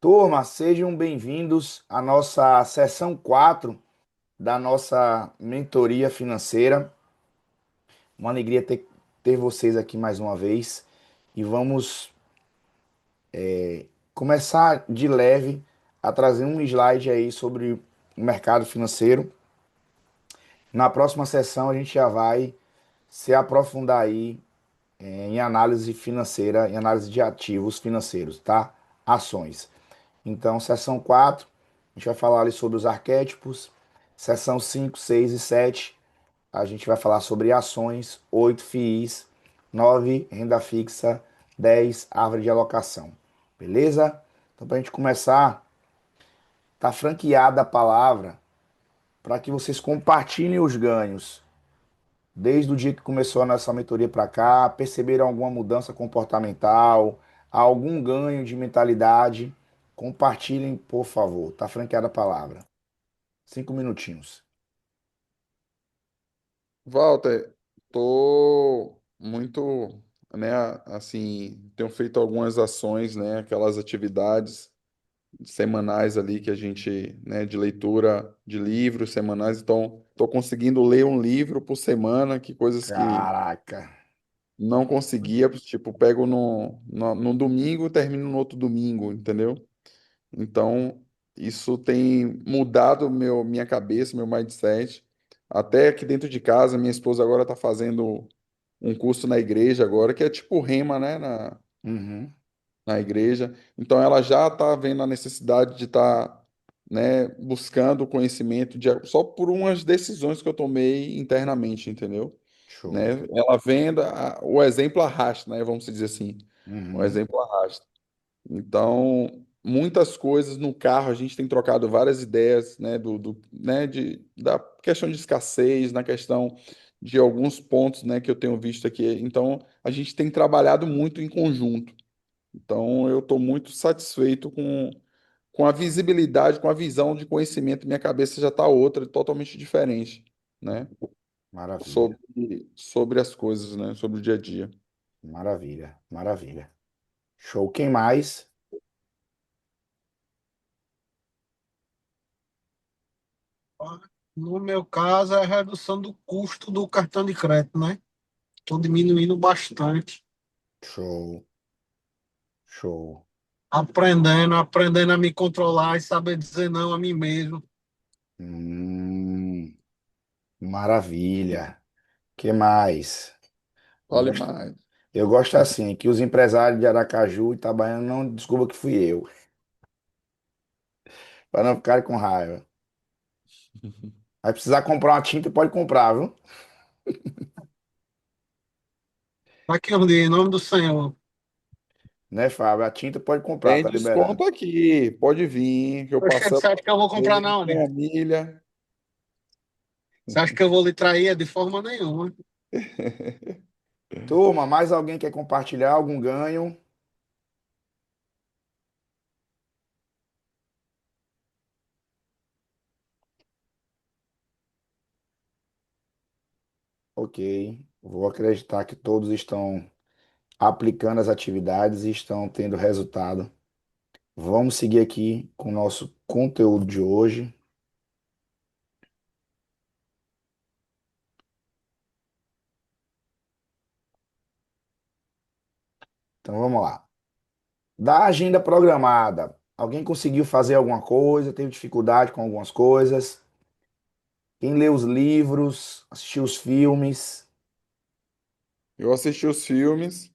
Turma, sejam bem-vindos à nossa sessão 4 da nossa mentoria financeira. Uma alegria ter vocês aqui mais uma vez. E vamos começar de leve a trazer um slide aí sobre o mercado financeiro. Na próxima sessão a gente já vai se aprofundar aí em análise financeira, em análise de ativos financeiros, tá? Ações. Então, sessão 4 a gente vai falar ali sobre os arquétipos. Sessão 5, 6 e 7 a gente vai falar sobre ações. 8 FIIs. 9 renda fixa. 10 árvore de alocação. Beleza? Então, para a gente começar, tá franqueada a palavra para que vocês compartilhem os ganhos. Desde o dia que começou a nossa mentoria para cá, perceberam alguma mudança comportamental, algum ganho de mentalidade? Compartilhem, por favor. Tá franqueada a palavra. 5 minutinhos. Walter, tô muito, né, assim, tenho feito algumas ações, né, aquelas atividades semanais ali que a gente, né, de leitura de livros semanais, então tô conseguindo ler um livro por semana, que coisas que Caraca. não conseguia, tipo, pego no domingo e termino no outro domingo, entendeu? Então, isso tem mudado minha cabeça, meu mindset. Até aqui dentro de casa, minha esposa agora está fazendo um curso na igreja agora, que é tipo rema, né, Uhum. na igreja. Então, ela já está vendo a necessidade de estar, né, buscando conhecimento só por umas decisões que eu tomei internamente, entendeu? Show. Né? Ela vendo, o exemplo arrasta, né, vamos dizer assim. O Uhum. exemplo arrasta. Então, muitas coisas no carro, a gente tem trocado várias ideias, né, da questão de escassez, na questão de alguns pontos, né, que eu tenho visto aqui. Então, a gente tem trabalhado muito em conjunto. Então, eu estou muito satisfeito com a visibilidade, com a visão de conhecimento. Minha cabeça já está outra, totalmente diferente, né, Maravilha. sobre as coisas, né, sobre o dia a dia. Maravilha. Maravilha. Show. Quem mais? No meu caso, é a redução do custo do cartão de crédito, né? Estou diminuindo bastante. Show. Show. Aprendendo a me controlar e saber dizer não a mim mesmo. Hum, maravilha. Que mais? Eu Fale gosto, mais. eu gosto assim, que os empresários de Aracaju e Itabaiana não desculpa que fui eu, para não ficarem com raiva. Vai precisar comprar uma tinta, pode comprar, viu? Daqui um dia, em nome do Senhor. Né, Fábio? A tinta pode comprar, Tem tá liberado. desconto aqui, pode vir, que eu Oxe, passei você acha que eu vou comprar você, na onde? tem a milha. Você acha que eu vou lhe trair? De forma nenhuma. Turma, mais alguém quer compartilhar algum ganho? Ok. Vou acreditar que todos estão aplicando as atividades e estão tendo resultado. Vamos seguir aqui com o nosso conteúdo de hoje. Então vamos lá. Da agenda programada, alguém conseguiu fazer alguma coisa? Teve dificuldade com algumas coisas? Quem lê os livros, assistiu os filmes? Eu assisti os filmes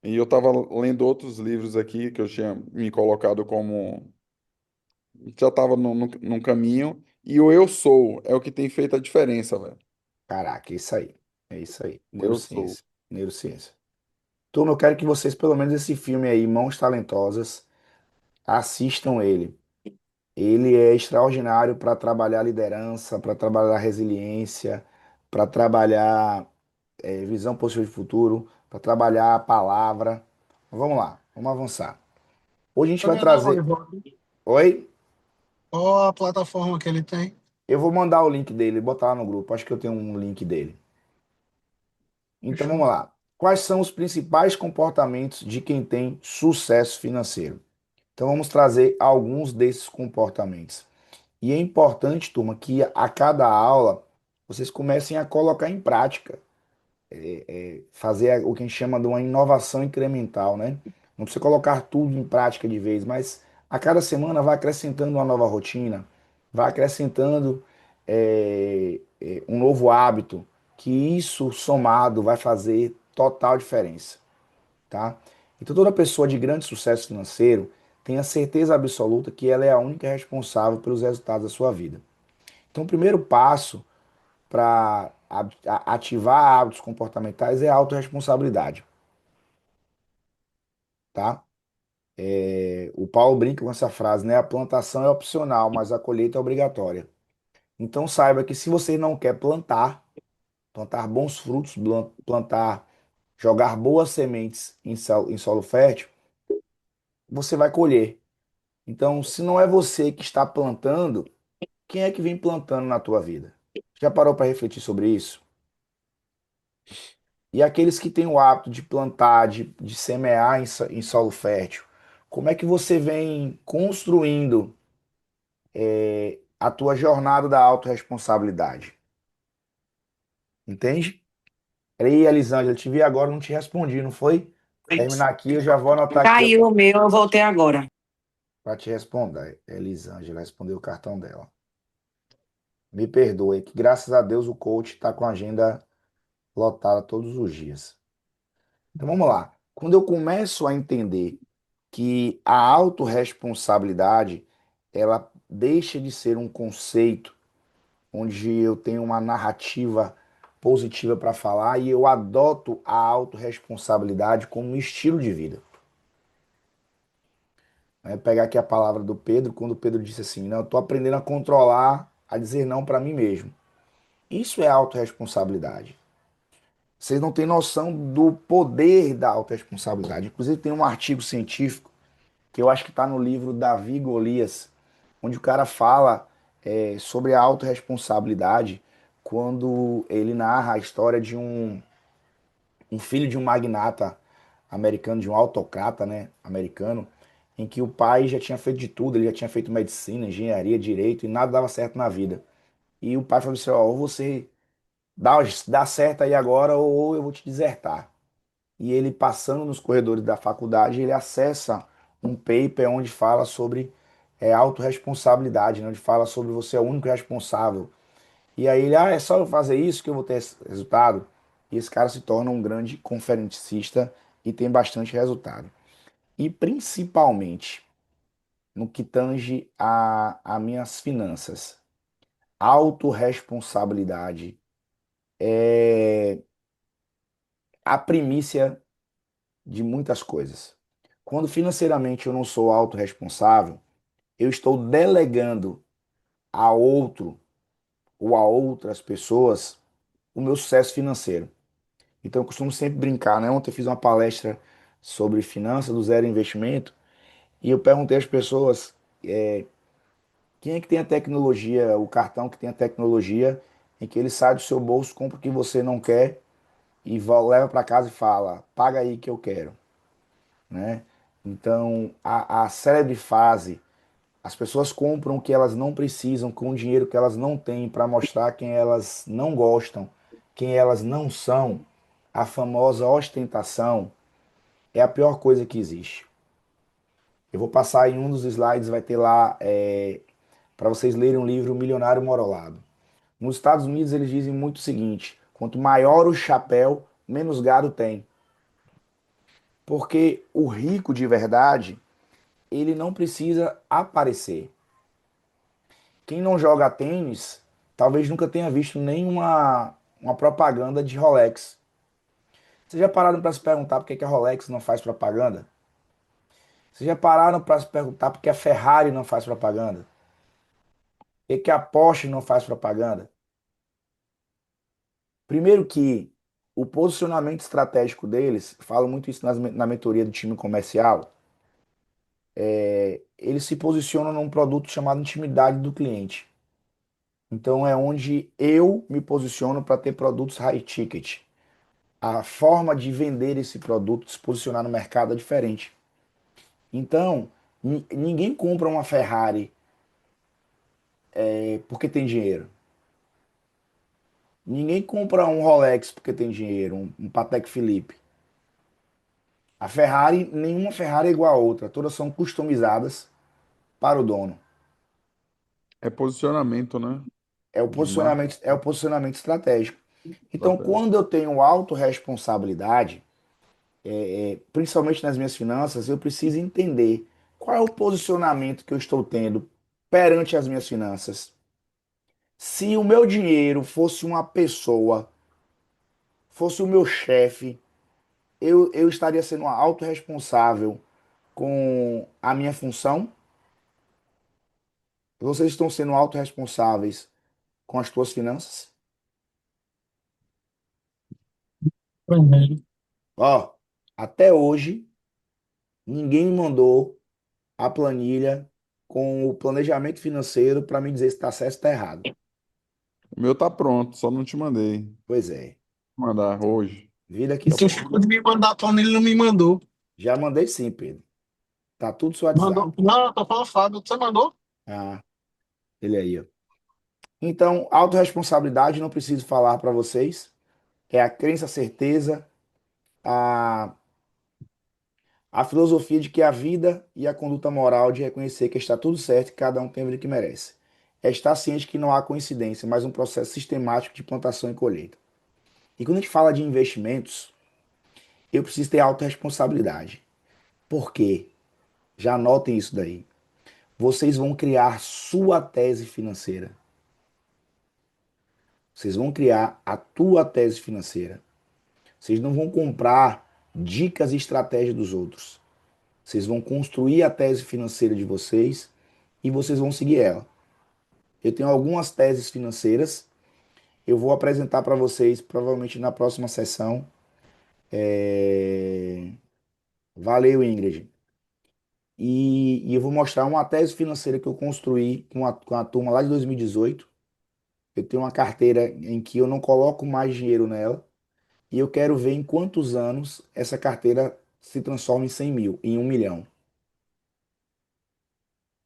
e eu estava lendo outros livros aqui que eu tinha me colocado como. Já estava num caminho. E o Eu Sou é o que tem feito a diferença, velho. Caraca, é isso aí. É isso aí. O Eu Sou. Neurociência. Neurociência. Turma, eu quero que vocês, pelo menos esse filme aí, Mãos Talentosas, assistam ele. Ele é extraordinário para trabalhar liderança, para trabalhar resiliência, para trabalhar visão positiva de futuro, para trabalhar a palavra. Vamos lá, vamos avançar. Hoje a gente vai Cadê na trazer. Oliva? Oi? Qual a plataforma que ele tem? Eu vou mandar o link dele, botar lá no grupo. Acho que eu tenho um link dele. Então vamos Fechou. lá. Quais são os principais comportamentos de quem tem sucesso financeiro? Então vamos trazer alguns desses comportamentos. E é importante, turma, que a cada aula vocês comecem a colocar em prática, fazer o que a gente chama de uma inovação incremental, né? Não precisa colocar tudo em prática de vez, mas a cada semana vai acrescentando uma nova rotina, vai acrescentando um novo hábito, que isso somado vai fazer total diferença, tá? Então toda pessoa de grande sucesso financeiro tem a certeza absoluta que ela é a única responsável pelos resultados da sua vida. Então o primeiro passo para ativar hábitos comportamentais é a autorresponsabilidade, tá? O Paulo brinca com essa frase, né? A plantação é opcional, mas a colheita é obrigatória. Então saiba que se você não quer plantar bons frutos, plantar, jogar boas sementes em solo fértil, você vai colher. Então, se não é você que está plantando, quem é que vem plantando na tua vida? Já parou para refletir sobre isso? E aqueles que têm o hábito de plantar, de semear em solo fértil, como é que você vem construindo a tua jornada da autorresponsabilidade? Entende? Aí, Elisângela, eu te vi agora, não te respondi, não foi? Terminar aqui, eu já vou anotar aqui Caiu o meu, eu voltei agora. para te responder. Elisângela respondeu o cartão dela. Me perdoe, que graças a Deus o coach está com a agenda lotada todos os dias. Então vamos lá. Quando eu começo a entender que a autorresponsabilidade ela deixa de ser um conceito onde eu tenho uma narrativa positiva para falar e eu adoto a autorresponsabilidade como um estilo de vida. Pegar aqui a palavra do Pedro, quando o Pedro disse assim, não, eu estou aprendendo a controlar, a dizer não para mim mesmo. Isso é autorresponsabilidade. Vocês não têm noção do poder da autorresponsabilidade. Inclusive tem um artigo científico que eu acho que está no livro Davi e Golias, onde o cara fala sobre a autorresponsabilidade quando ele narra a história de um filho de um magnata americano, de um autocrata, né, americano, em que o pai já tinha feito de tudo, ele já tinha feito medicina, engenharia, direito, e nada dava certo na vida. E o pai falou assim, ó, ou você dá certo aí agora, ou eu vou te desertar. E ele passando nos corredores da faculdade, ele acessa um paper onde fala sobre autorresponsabilidade, né? Onde fala sobre você é o único responsável. E aí ele, é só eu fazer isso que eu vou ter esse resultado. E esse cara se torna um grande conferencista e tem bastante resultado. E principalmente no que tange a minhas finanças. Autorresponsabilidade é a primícia de muitas coisas. Quando financeiramente eu não sou autorresponsável, eu estou delegando a outro ou a outras pessoas o meu sucesso financeiro. Então eu costumo sempre brincar, né? Ontem eu fiz uma palestra sobre finanças do zero investimento e eu perguntei às pessoas quem é que tem a tecnologia, o cartão que tem a tecnologia em que ele sai do seu bolso, compra o que você não quer e leva para casa e fala, paga aí que eu quero, né? Então, a célebre fase, as pessoas compram o que elas não precisam com o dinheiro que elas não têm para mostrar quem elas não gostam, quem elas não são. A famosa ostentação é a pior coisa que existe. Eu vou passar em um dos slides, vai ter lá para vocês lerem um livro, O Milionário Mora ao Lado. Nos Estados Unidos eles dizem muito o seguinte, quanto maior o chapéu, menos gado tem. Porque o rico de verdade, ele não precisa aparecer. Quem não joga tênis, talvez nunca tenha visto nenhuma uma propaganda de Rolex. Vocês já pararam para se perguntar por que a Rolex não faz propaganda? Vocês já pararam para se perguntar por que a Ferrari não faz propaganda? Por que a Porsche não faz propaganda? Primeiro que o posicionamento estratégico deles, falo muito isso na mentoria do time comercial, eles se posicionam num produto chamado intimidade do cliente. Então é onde eu me posiciono para ter produtos high ticket. A forma de vender esse produto, de se posicionar no mercado é diferente. Então, Ninguém compra uma Ferrari porque tem dinheiro. Ninguém compra um Rolex porque tem dinheiro, um Patek Philippe. A Ferrari, nenhuma Ferrari é igual a outra, todas são customizadas para o dono. É posicionamento, né? De marca É o posicionamento estratégico. Então, estratégica. quando eu tenho autorresponsabilidade, principalmente nas minhas finanças, eu preciso entender qual é o posicionamento que eu estou tendo perante as minhas finanças. Se o meu dinheiro fosse uma pessoa, fosse o meu chefe, eu estaria sendo autorresponsável com a minha função? Vocês estão sendo autorresponsáveis com as suas finanças? Uhum. Ó, até hoje, ninguém me mandou a planilha com o planejamento financeiro para me dizer se está certo ou está errado. O meu tá pronto, só não te mandei. Pois é. Vou mandar hoje. Vida que E tu segue. ficou de me mandar a planilha e não me mandou. Já mandei sim, Pedro. Tá tudo no seu WhatsApp. Mandou. Não, tô falando, Fábio, você mandou? Ah, ele aí, ó. Então, autorresponsabilidade, não preciso falar para vocês. É a crença, a certeza, a, a filosofia de que a vida e a conduta moral de reconhecer que está tudo certo e cada um tem a vida que merece. É estar ciente que não há coincidência, mas um processo sistemático de plantação e colheita. E quando a gente fala de investimentos, eu preciso ter autorresponsabilidade. Por quê? Já anotem isso daí. Vocês vão criar sua tese financeira. Vocês vão criar a tua tese financeira. Vocês não vão comprar dicas e estratégias dos outros. Vocês vão construir a tese financeira de vocês e vocês vão seguir ela. Eu tenho algumas teses financeiras. Eu vou apresentar para vocês provavelmente na próxima sessão. Valeu, Ingrid. E eu vou mostrar uma tese financeira que eu construí com a turma lá de 2018. Eu tenho uma carteira em que eu não coloco mais dinheiro nela. E eu quero ver em quantos anos essa carteira se transforma em 100 mil, em 1 milhão.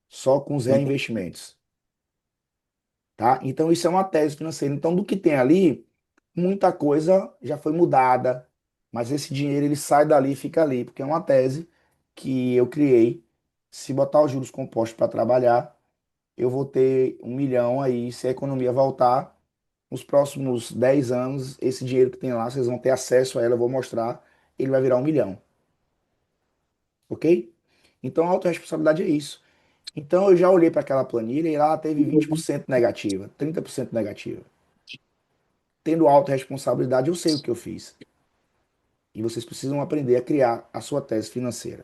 Só com os Ent- reinvestimentos. Tá? Então isso é uma tese financeira. Então do que tem ali, muita coisa já foi mudada. Mas esse dinheiro ele sai dali e fica ali. Porque é uma tese que eu criei. Se botar os juros compostos para trabalhar, eu vou ter 1 milhão aí. Se a economia voltar, nos próximos 10 anos, esse dinheiro que tem lá, vocês vão ter acesso a ela, eu vou mostrar, ele vai virar 1 milhão. Ok? Então a autorresponsabilidade é isso. Então eu já olhei para aquela planilha e ela teve 20% negativa, 30% negativa. Tendo autorresponsabilidade, eu sei o que eu fiz. E vocês precisam aprender a criar a sua tese financeira.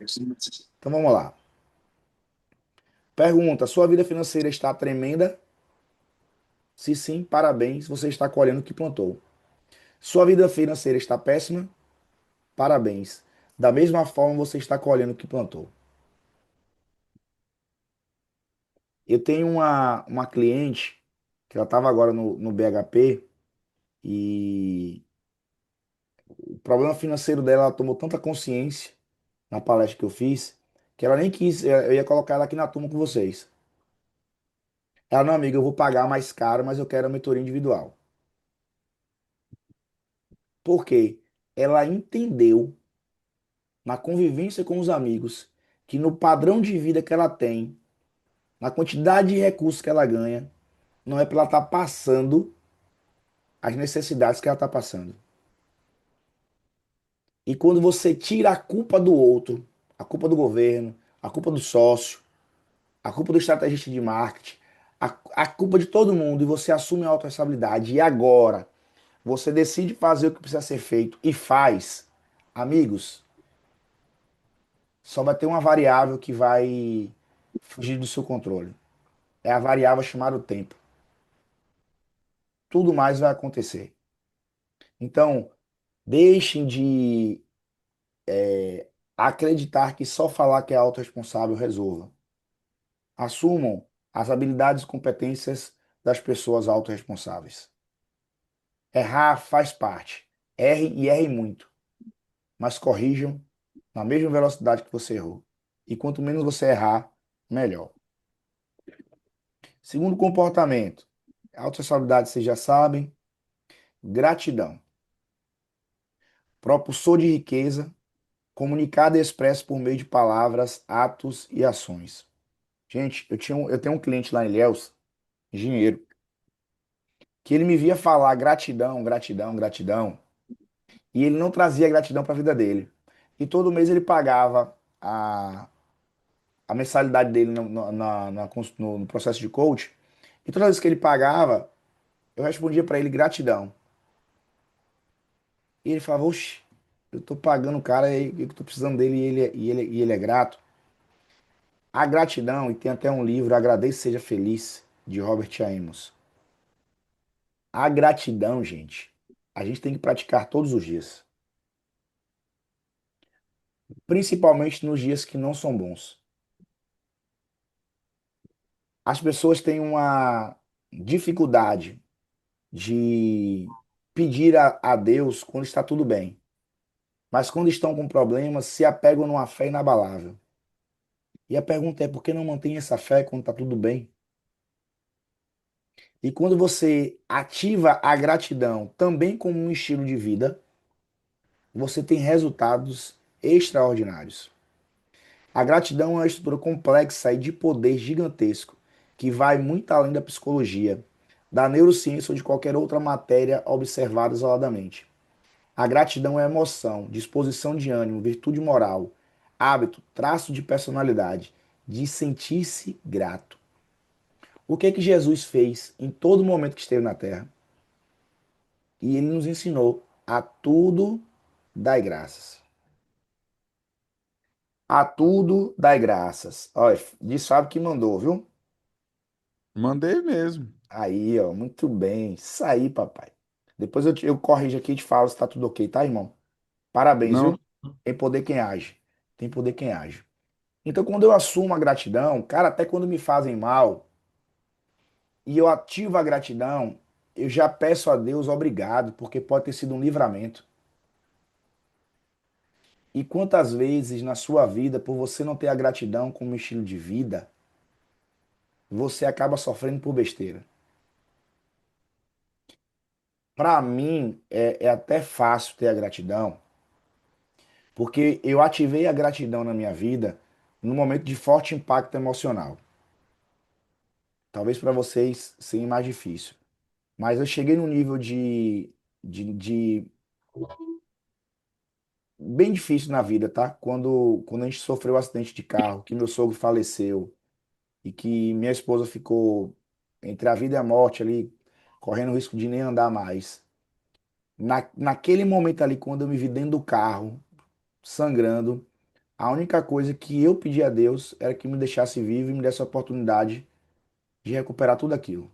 Então vamos lá. Pergunta: sua vida financeira está tremenda? Se sim, parabéns, você está colhendo o que plantou. Sua vida financeira está péssima? Parabéns. Da mesma forma, você está colhendo o que plantou. Eu tenho uma cliente que ela estava agora no BHP e o problema financeiro dela, ela tomou tanta consciência na palestra que eu fiz que ela nem quis, eu ia colocar ela aqui na turma com vocês. Ela, não, amiga, eu vou pagar mais caro, mas eu quero a mentoria individual. Por quê? Ela entendeu na convivência com os amigos que no padrão de vida que ela tem, na quantidade de recursos que ela ganha, não é para ela estar passando as necessidades que ela está passando. E quando você tira a culpa do outro, a culpa do governo, a culpa do sócio, a culpa do estrategista de marketing, a culpa de todo mundo, e você assume a autorresponsabilidade, e agora você decide fazer o que precisa ser feito e faz, amigos, só vai ter uma variável que vai fugir do seu controle. É a variável chamada tempo. Tudo mais vai acontecer. Então, deixem de acreditar que só falar que é autorresponsável resolva. Assumam as habilidades e competências das pessoas autorresponsáveis. Errar faz parte. Erre e erre muito, mas corrijam na mesma velocidade que você errou. E quanto menos você errar, melhor. Segundo comportamento, autorresponsabilidade, vocês já sabem. Gratidão. Propulsor de riqueza, comunicado e expresso por meio de palavras, atos e ações. Gente, eu tenho um cliente lá em Ilhéus, engenheiro, que ele me via falar gratidão, gratidão, gratidão, e ele não trazia gratidão para a vida dele. E todo mês ele pagava a mensalidade dele no processo de coach, e toda vez que ele pagava, eu respondia para ele gratidão. E ele falava, oxe, eu tô pagando o cara e eu tô precisando dele e ele é grato. A gratidão, e tem até um livro, Agradeça e Seja Feliz, de Robert Amos. A gratidão, gente, a gente tem que praticar todos os dias, principalmente nos dias que não são bons. As pessoas têm uma dificuldade de pedir a Deus quando está tudo bem, mas quando estão com problemas, se apegam numa fé inabalável. E a pergunta é, por que não mantém essa fé quando está tudo bem? E quando você ativa a gratidão também como um estilo de vida, você tem resultados extraordinários. A gratidão é uma estrutura complexa e de poder gigantesco, que vai muito além da psicologia, da neurociência ou de qualquer outra matéria observada isoladamente. A gratidão é emoção, disposição de ânimo, virtude moral, hábito, traço de personalidade, de sentir-se grato. O que é que Jesus fez em todo momento que esteve na Terra? E ele nos ensinou a tudo dar graças. A tudo dai graças. Olha, diz Fábio que mandou, viu? Mandei mesmo. Aí, ó, muito bem. Isso aí, papai. Depois eu corrijo aqui e te falo se tá tudo ok, tá, irmão? Parabéns, Não, viu? Tem poder quem age. Tem poder quem age. Então, quando eu assumo a gratidão, cara, até quando me fazem mal e eu ativo a gratidão, eu já peço a Deus obrigado, porque pode ter sido um livramento. E quantas vezes na sua vida, por você não ter a gratidão como estilo de vida, você acaba sofrendo por besteira. Para mim, é até fácil ter a gratidão, porque eu ativei a gratidão na minha vida num momento de forte impacto emocional. Talvez para vocês seja mais difícil. Mas eu cheguei num nível de bem difícil na vida, tá? Quando a gente sofreu um acidente de carro, que meu sogro faleceu e que minha esposa ficou entre a vida e a morte ali, correndo o risco de nem andar mais. Naquele momento ali, quando eu me vi dentro do carro, sangrando, a única coisa que eu pedi a Deus era que me deixasse vivo e me desse a oportunidade de recuperar tudo aquilo.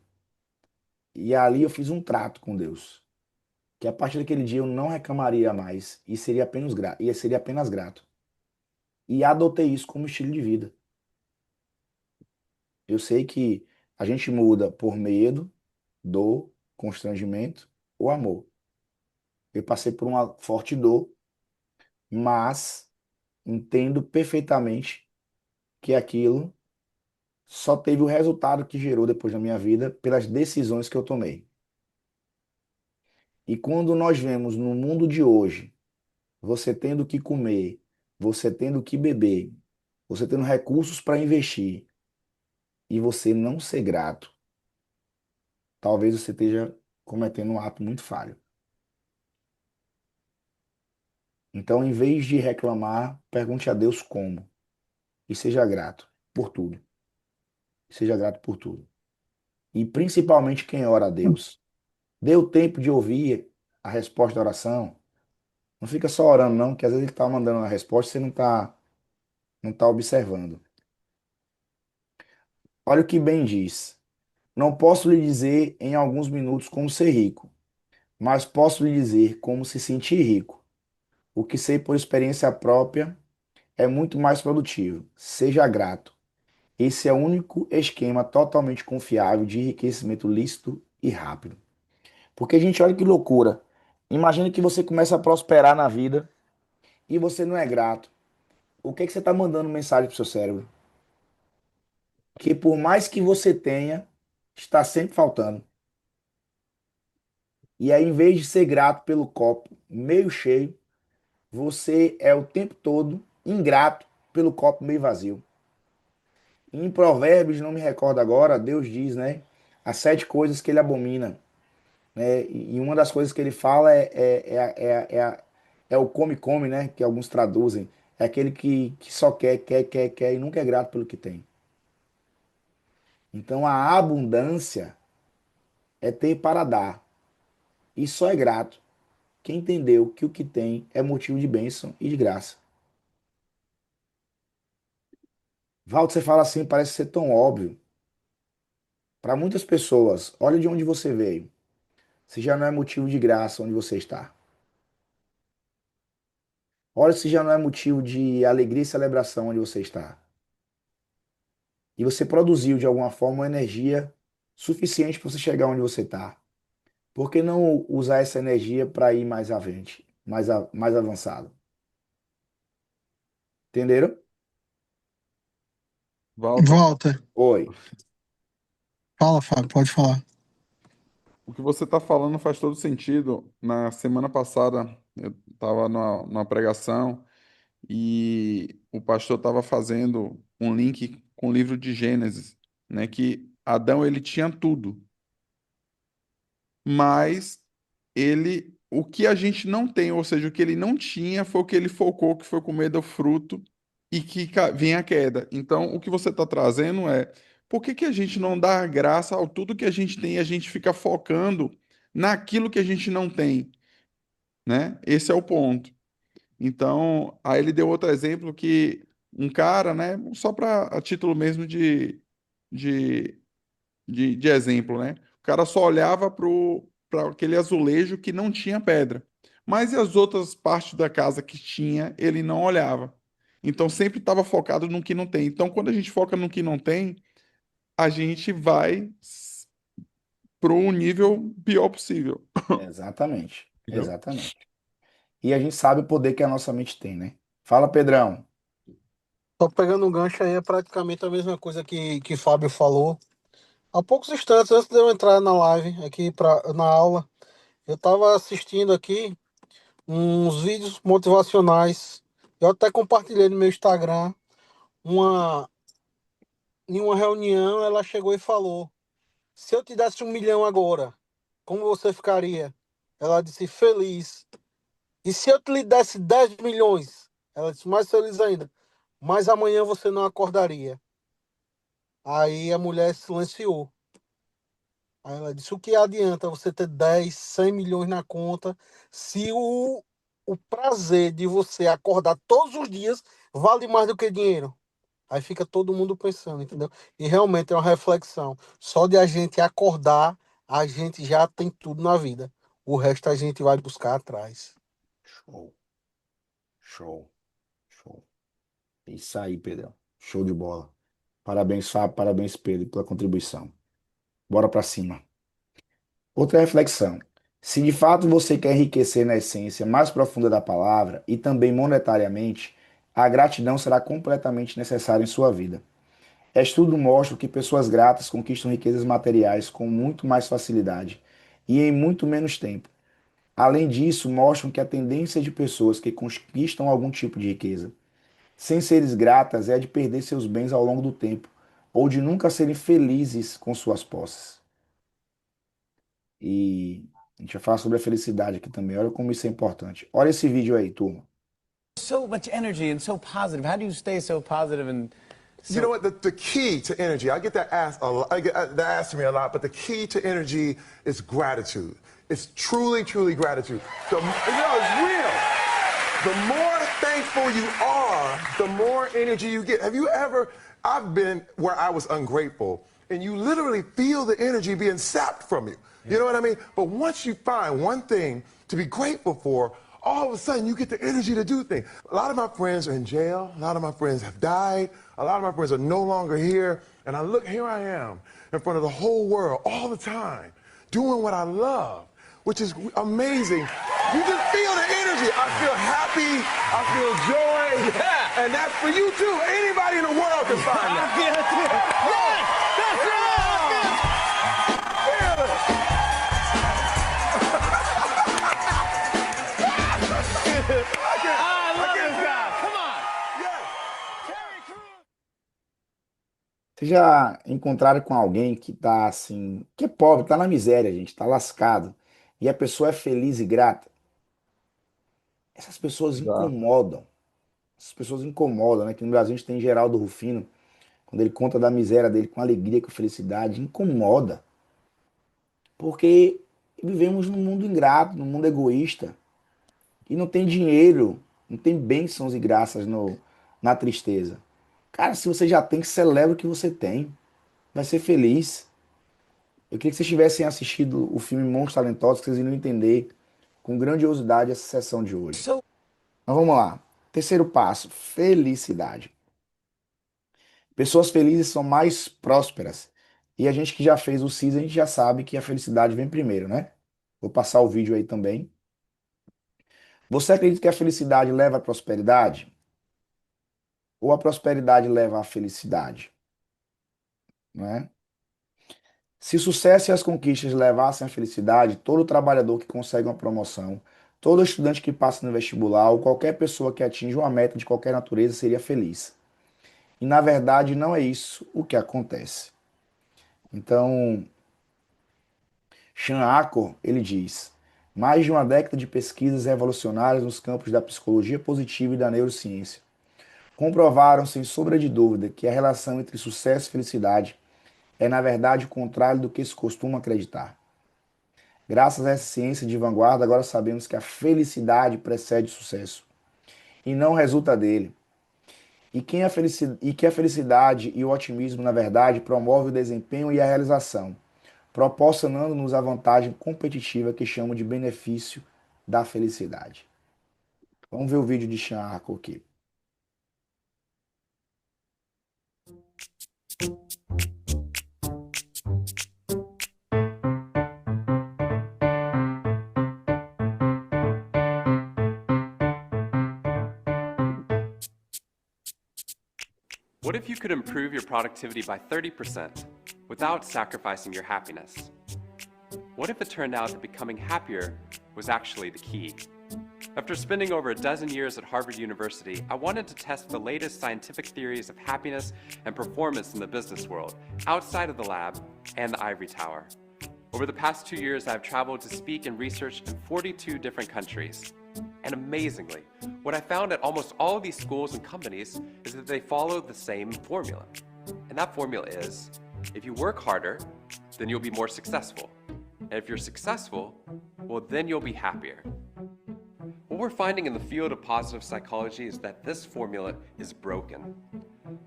E ali eu fiz um trato com Deus, que a partir daquele dia eu não reclamaria mais e seria apenas grato. E adotei isso como estilo de vida. Eu sei que a gente muda por medo, dor, constrangimento ou amor. Eu passei por uma forte dor, mas entendo perfeitamente que aquilo só teve o resultado que gerou depois na minha vida pelas decisões que eu tomei. E quando nós vemos no mundo de hoje, você tendo o que comer, você tendo o que beber, você tendo recursos para investir e você não ser grato, talvez você esteja cometendo um ato muito falho. Então, em vez de reclamar, pergunte a Deus como e seja grato por tudo. Seja grato por tudo. E principalmente quem ora a Deus. Dê o tempo de ouvir a resposta da oração. Não fica só orando, não, que às vezes ele está mandando a resposta e você não tá observando. Olha o que bem diz. Não posso lhe dizer em alguns minutos como ser rico, mas posso lhe dizer como se sentir rico. O que sei por experiência própria é muito mais produtivo. Seja grato. Esse é o único esquema totalmente confiável de enriquecimento lícito e rápido. Porque, gente, olha que loucura. Imagina que você começa a prosperar na vida e você não é grato. o que é que você está mandando mensagem pro seu cérebro? Que por mais que você tenha, está sempre faltando. E aí, em vez de ser grato pelo copo meio cheio, você é o tempo todo ingrato pelo copo meio vazio. Em Provérbios, não me recordo agora, Deus diz, né? As 7 coisas que ele abomina, né? E uma das coisas que ele fala é o come-come, né? Que alguns traduzem. É aquele que só quer e nunca é grato pelo que tem. Então a abundância é ter para dar. E só é grato quem entendeu que o que tem é motivo de bênção e de graça. Valdo, você fala assim, parece ser tão óbvio. Para muitas pessoas, olha de onde você veio. Se já não é motivo de graça onde você está. Olha se já não é motivo de alegria e celebração onde você está. E você produziu de alguma forma uma energia suficiente para você chegar onde você está. Por que não usar essa energia para ir mais à frente, mais avançado? Entenderam? Walter, Walter, Oi. fala, Fábio, pode falar. o que você está falando faz todo sentido. Na semana passada, eu estava numa pregação e o pastor estava fazendo um link com o livro de Gênesis, né? Que Adão ele tinha tudo, mas o que a gente não tem, ou seja, o que ele não tinha foi o que ele focou, que foi comer do fruto e que vinha a queda. Então, o que você está trazendo é por que que a gente não dá graça ao tudo que a gente tem e a gente fica focando naquilo que a gente não tem, né? Esse é o ponto. Então, aí ele deu outro exemplo que um cara, né, só para a título mesmo de, de exemplo, né? O cara só olhava para aquele azulejo que não tinha pedra. Mas e as outras partes da casa que tinha, ele não olhava. Então sempre estava focado no que não tem. Então, quando a gente foca no que não tem, a gente vai para o nível pior possível. Exatamente. Entendeu? Exatamente. E a gente sabe o poder que a nossa mente tem, né? Fala, Pedrão. Só pegando um gancho aí, é praticamente a mesma coisa que Fábio falou. Há poucos instantes antes de eu entrar na live, aqui na aula, eu estava assistindo aqui uns vídeos motivacionais. Eu até compartilhei no meu Instagram. Uma, em uma reunião, ela chegou e falou: Se eu te desse 1 milhão agora, como você ficaria? Ela disse: Feliz. E se eu te lhe desse 10 milhões? Ela disse: Mais feliz ainda. Mas amanhã você não acordaria. Aí a mulher silenciou. Aí ela disse: O que adianta você ter 10, 100 milhões na conta se o prazer de você acordar todos os dias vale mais do que dinheiro? Aí fica todo mundo pensando, entendeu? E realmente é uma reflexão. Só de a gente acordar, a gente já tem tudo na vida. O resto a gente vai buscar atrás. Show, show, show. Isso aí, Pedrão. Show de bola. Parabéns, Fábio. Parabéns, Pedro, pela contribuição. Bora pra cima. Outra reflexão. Se de fato você quer enriquecer na essência mais profunda da palavra e também monetariamente, a gratidão será completamente necessária em sua vida. Estudo mostra que pessoas gratas conquistam riquezas materiais com muito mais facilidade e em muito menos tempo. Além disso, mostram que a tendência de pessoas que conquistam algum tipo de riqueza, sem seres gratas, é a de perder seus bens ao longo do tempo ou de nunca serem felizes com suas posses. E a gente vai falar sobre a felicidade aqui também. Olha como isso é importante. Olha esse vídeo aí, turma. So much energy and so positive. How do you stay so positive and You know what? The key to energy, I get that asked a lot, that asked to me a lot, but the key to energy is gratitude. It's truly, truly gratitude. It's real. The more thankful you are, the more energy you get. Have you ever, I've been where I was ungrateful, and you literally feel the energy being sapped from you. You know what I mean? But once you find one thing to be grateful for, all of a sudden you get the energy to do things. A lot of my friends are in jail. A lot of my friends have died. A lot of my friends are no longer here. And here I am in front of the whole world all the time, doing what I love, which is amazing. You just feel the energy. I feel happy. I feel joy. And that's for you too. Anybody in the world can find that. Vocês já encontraram com alguém que tá assim, que é pobre, tá na miséria, gente, tá lascado, e a pessoa é feliz e grata? Essas pessoas Já. incomodam. Essas pessoas incomodam, né? Que no Brasil a gente tem Geraldo Rufino, quando ele conta da miséria dele com alegria, com felicidade, incomoda. Porque vivemos num mundo ingrato, num mundo egoísta, e não tem dinheiro, não tem bênçãos e graças na tristeza. Cara, se você já tem, celebra o que você tem. Vai ser feliz. Eu queria que vocês tivessem assistido o filme Monstros Talentosos, que vocês iriam entender com grandiosidade essa sessão de hoje. Mas vamos lá. Terceiro passo, felicidade. Pessoas felizes são mais prósperas. E a gente que já fez o CIS, a gente já sabe que a felicidade vem primeiro, né? Vou passar o vídeo aí também. Você acredita que a felicidade leva à prosperidade? Ou a prosperidade leva à felicidade? Não é? Se o sucesso e as conquistas levassem à felicidade, todo trabalhador que consegue uma promoção, todo estudante que passa no vestibular ou qualquer pessoa que atinge uma meta de qualquer natureza seria feliz. E na verdade não é isso o que acontece. Então, Sean Acor, ele diz: mais de uma década de pesquisas revolucionárias nos campos da psicologia positiva e da neurociência comprovaram, sem sombra de dúvida, que a relação entre sucesso e felicidade é, na verdade, o contrário do que se costuma acreditar. Graças a essa ciência de vanguarda, agora sabemos que a felicidade precede o sucesso e não resulta dele. E que a felicidade e o otimismo, na verdade, promove o desempenho e a realização, proporcionando-nos a vantagem competitiva que chamo de benefício da felicidade. Vamos ver o vídeo de Sean Arco aqui. What if you could improve your productivity by 30% without sacrificing your happiness? What if it turned out that becoming happier was actually the key? After spending over a dozen years at Harvard University, I wanted to test the latest scientific theories of happiness and performance in the business world, outside of the lab and the ivory tower. Over the past 2 years, I've traveled to speak and research in 42 different countries. And amazingly, what I found at almost all of these schools and companies is that they follow the same formula. And that formula is, if you work harder, then you'll be more successful. And if you're successful, well, then you'll be happier. What we're finding in the field of positive psychology is that this formula is broken.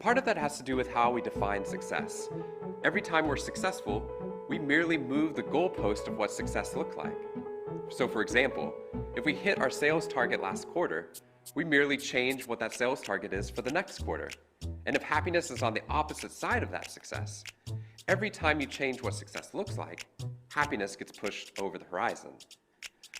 Part of that has to do with how we define success. Every time we're successful, we merely move the goalpost of what success looks like. So for example, if we hit our sales target last quarter, we merely change what that sales target is for the next quarter. And if happiness is on the opposite side of that success, every time you change what success looks like, happiness gets pushed over the horizon.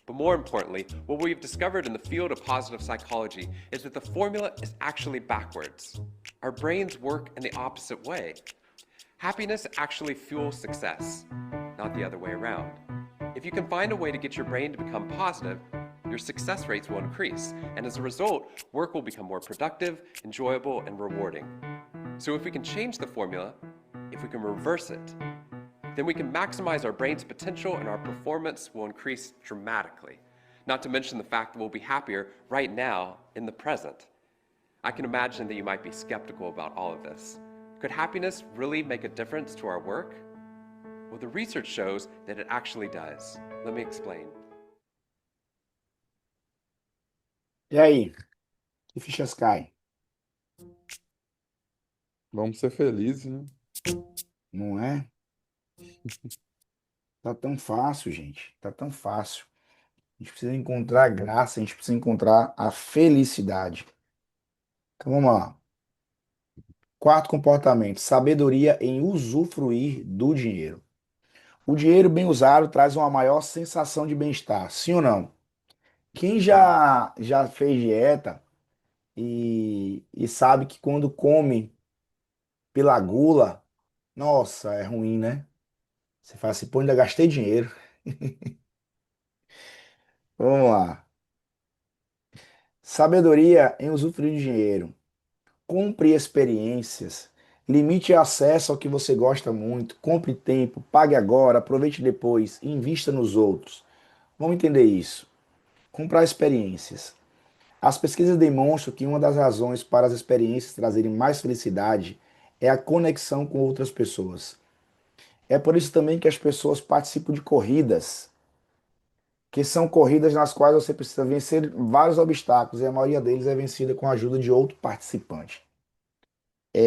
But more importantly, what we've discovered in the field of positive psychology is that the formula is actually backwards. Our brains work in the opposite way. Happiness actually fuels success, not the other way around. If you can find a way to get your brain to become positive, your success rates will increase, and as a result, work will become more productive, enjoyable, and rewarding. So if we can change the formula, if we can reverse it, then we can maximize our brain's potential and our performance will increase dramatically. Not to mention the fact that we'll be happier right now in the present. I can imagine that you might be skeptical about all of this. Could happiness really make a difference to our work? Well, the research shows that it actually does. Let me explain. E aí? Que fichas caem? Vamos ser felizes, né? Não é? Tá tão fácil, gente. Tá tão fácil. A gente precisa encontrar a graça, a gente precisa encontrar a felicidade. Então vamos lá. Quarto comportamento, sabedoria em usufruir do dinheiro. O dinheiro bem usado traz uma maior sensação de bem-estar, sim ou não? Quem já fez dieta e sabe que quando come pela gula, nossa, é ruim, né? Você fala assim, pô, ainda gastei dinheiro. Vamos lá. Sabedoria em usufruir de dinheiro. Compre experiências. Limite acesso ao que você gosta muito. Compre tempo. Pague agora. Aproveite depois. Invista nos outros. Vamos entender isso. Comprar experiências. As pesquisas demonstram que uma das razões para as experiências trazerem mais felicidade é a conexão com outras pessoas. É por isso também que as pessoas participam de corridas, que são corridas nas quais você precisa vencer vários obstáculos e a maioria deles é vencida com a ajuda de outro participante. O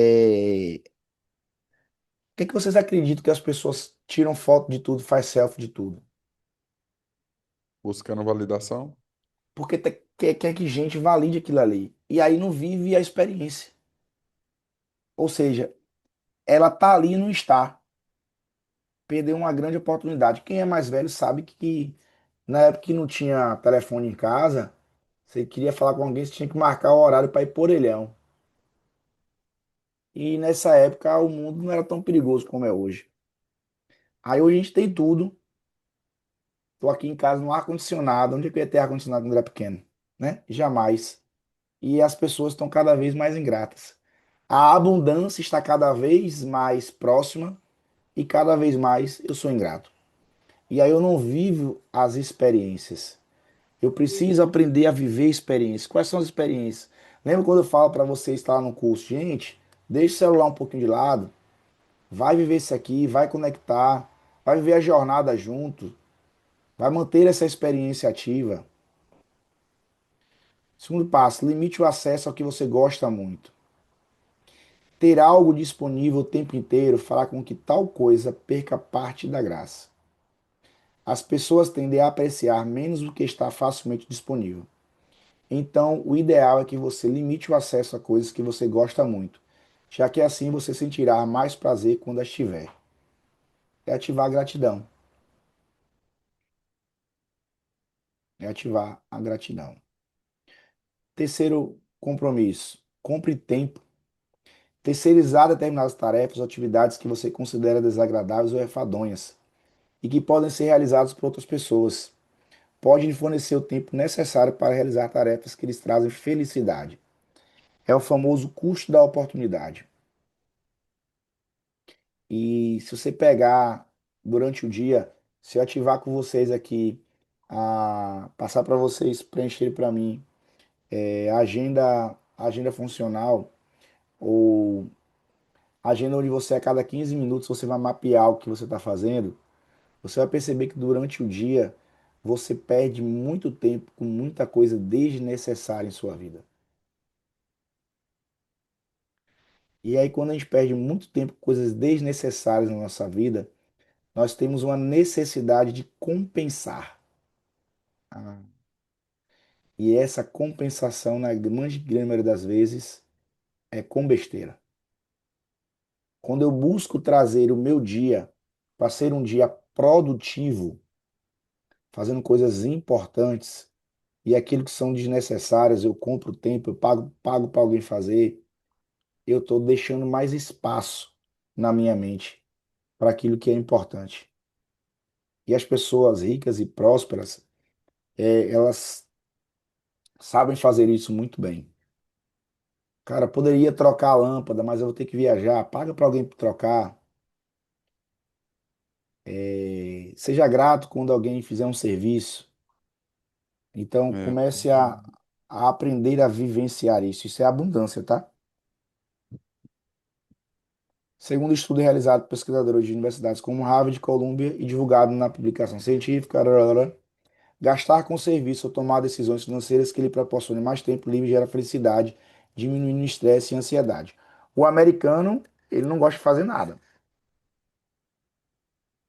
que vocês acreditam que as pessoas tiram foto de tudo, faz selfie de tudo? Buscando validação. Porque quer que gente valide aquilo ali. E aí não vive a experiência. Ou seja, ela tá ali e não está. Perdeu uma grande oportunidade. Quem é mais velho sabe que na época que não tinha telefone em casa, você queria falar com alguém, você tinha que marcar o horário para ir por orelhão. E nessa época o mundo não era tão perigoso como é hoje. Aí hoje a gente tem tudo. Tô aqui em casa no ar-condicionado. Onde é que eu ia ter ar-condicionado quando era pequeno? Né? Jamais. E as pessoas estão cada vez mais ingratas. A abundância está cada vez mais próxima e cada vez mais eu sou ingrato. E aí eu não vivo as experiências. Eu preciso aprender a viver experiências. Quais são as experiências? Lembra quando eu falo para você estar lá no curso? Gente, deixa o celular um pouquinho de lado. Vai viver isso aqui, vai conectar, vai viver a jornada junto, vai manter essa experiência ativa. Segundo passo, limite o acesso ao que você gosta muito. Ter algo disponível o tempo inteiro fará com que tal coisa perca parte da graça. As pessoas tendem a apreciar menos o que está facilmente disponível. Então, o ideal é que você limite o acesso a coisas que você gosta muito, já que assim você sentirá mais prazer quando as tiver. É ativar a gratidão. É ativar a gratidão. Terceiro compromisso: compre tempo. Terceirizar determinadas tarefas ou atividades que você considera desagradáveis ou enfadonhas e que podem ser realizadas por outras pessoas. Pode lhe fornecer o tempo necessário para realizar tarefas que lhes trazem felicidade. É o famoso custo da oportunidade. E se você pegar durante o dia, se eu ativar com vocês aqui, passar para vocês preencherem para mim agenda funcional ou agenda onde você a cada 15 minutos você vai mapear o que você está fazendo, você vai perceber que durante o dia você perde muito tempo com muita coisa desnecessária em sua vida. E aí, quando a gente perde muito tempo com coisas desnecessárias na nossa vida, nós temos uma necessidade de compensar. Ah, e essa compensação, na grande maioria das vezes, é com besteira. Quando eu busco trazer o meu dia para ser um dia produtivo, fazendo coisas importantes, e aquilo que são desnecessárias, eu compro tempo, eu pago para alguém fazer, eu estou deixando mais espaço na minha mente para aquilo que é importante. E as pessoas ricas e prósperas, elas sabem fazer isso muito bem. Cara, poderia trocar a lâmpada, mas eu vou ter que viajar. Paga para alguém trocar. Seja grato quando alguém fizer um serviço. Então, É, comece a aprender a vivenciar isso. Isso é abundância, tá? Segundo estudo realizado por pesquisadores de universidades como Harvard e Columbia e divulgado na publicação científica, gastar com serviço ou tomar decisões financeiras que lhe proporcionem mais tempo livre gera felicidade, diminuindo o estresse e ansiedade. O americano, ele não gosta de fazer nada.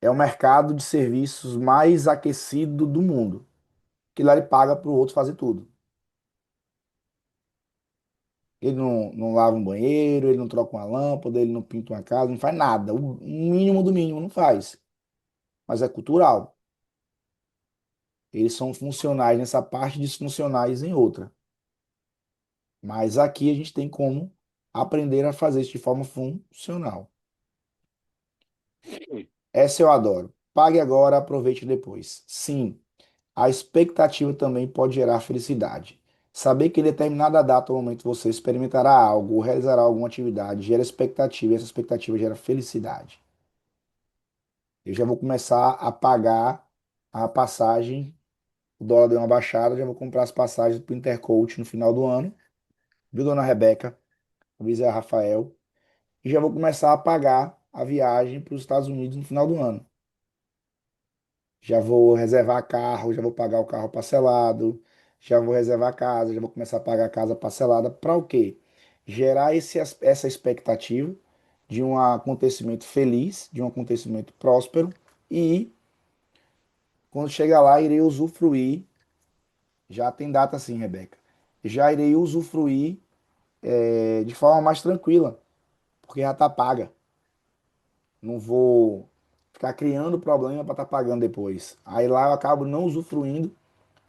É o mercado de serviços mais aquecido do mundo. Que lá ele paga para o outro fazer tudo. Ele não lava um banheiro, ele não troca uma lâmpada, ele não pinta uma casa, não faz nada. O mínimo do mínimo não faz. Mas é cultural. Eles são funcionais nessa parte, disfuncionais em outra. Mas aqui a gente tem como aprender a fazer isso de forma funcional. Essa eu adoro. Pague agora, aproveite depois. Sim, a expectativa também pode gerar felicidade. Saber que em determinada data ou momento você experimentará algo ou realizará alguma atividade gera expectativa e essa expectativa gera felicidade. Eu já vou começar a pagar a passagem, o dólar deu uma baixada, já vou comprar as passagens para o Intercoach no final do ano, viu, dona Rebeca? Avisa a Rafael. E já vou começar a pagar a viagem para os Estados Unidos no final do ano. Já vou reservar carro, já vou pagar o carro parcelado, já vou reservar a casa, já vou começar a pagar a casa parcelada. Para o quê? Gerar essa expectativa de um acontecimento feliz, de um acontecimento próspero e quando chegar lá irei usufruir, já tem data assim, Rebeca, já irei usufruir de forma mais tranquila, porque já está paga. Não vou ficar criando problema para estar pagando depois. Aí lá eu acabo não usufruindo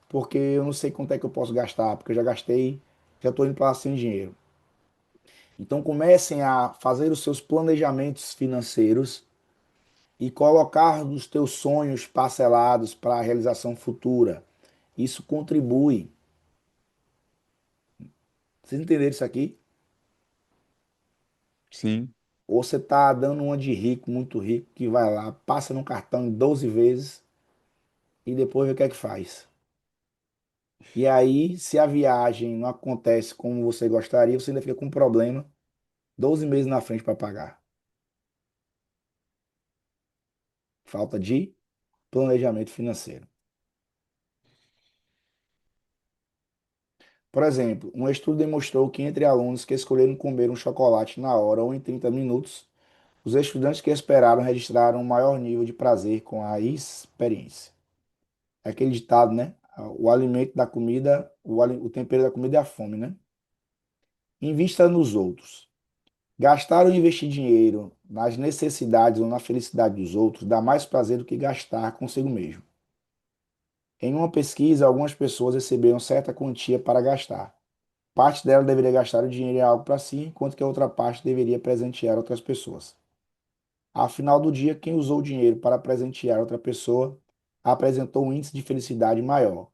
porque eu não sei quanto é que eu posso gastar, porque eu já gastei, já estou indo para lá sem dinheiro. Então comecem a fazer os seus planejamentos financeiros e colocar os teus sonhos parcelados para a realização futura. Isso contribui. Vocês entenderam isso aqui? Sim. Ou você está dando uma de rico, muito rico, que vai lá, passa no cartão em 12 vezes e depois vê o que é que faz. E aí, se a viagem não acontece como você gostaria, você ainda fica com um problema 12 meses na frente para pagar. Falta de planejamento financeiro. Por exemplo, um estudo demonstrou que entre alunos que escolheram comer um chocolate na hora ou em 30 minutos, os estudantes que esperaram registraram um maior nível de prazer com a experiência. É aquele ditado, né? O alimento da comida, o tempero da comida é a fome, né? Invista nos outros. Gastar ou investir dinheiro nas necessidades ou na felicidade dos outros dá mais prazer do que gastar consigo mesmo. Em uma pesquisa, algumas pessoas receberam certa quantia para gastar. Parte dela deveria gastar o dinheiro em algo para si, enquanto que a outra parte deveria presentear outras pessoas. Ao final do dia, quem usou o dinheiro para presentear outra pessoa apresentou um índice de felicidade maior.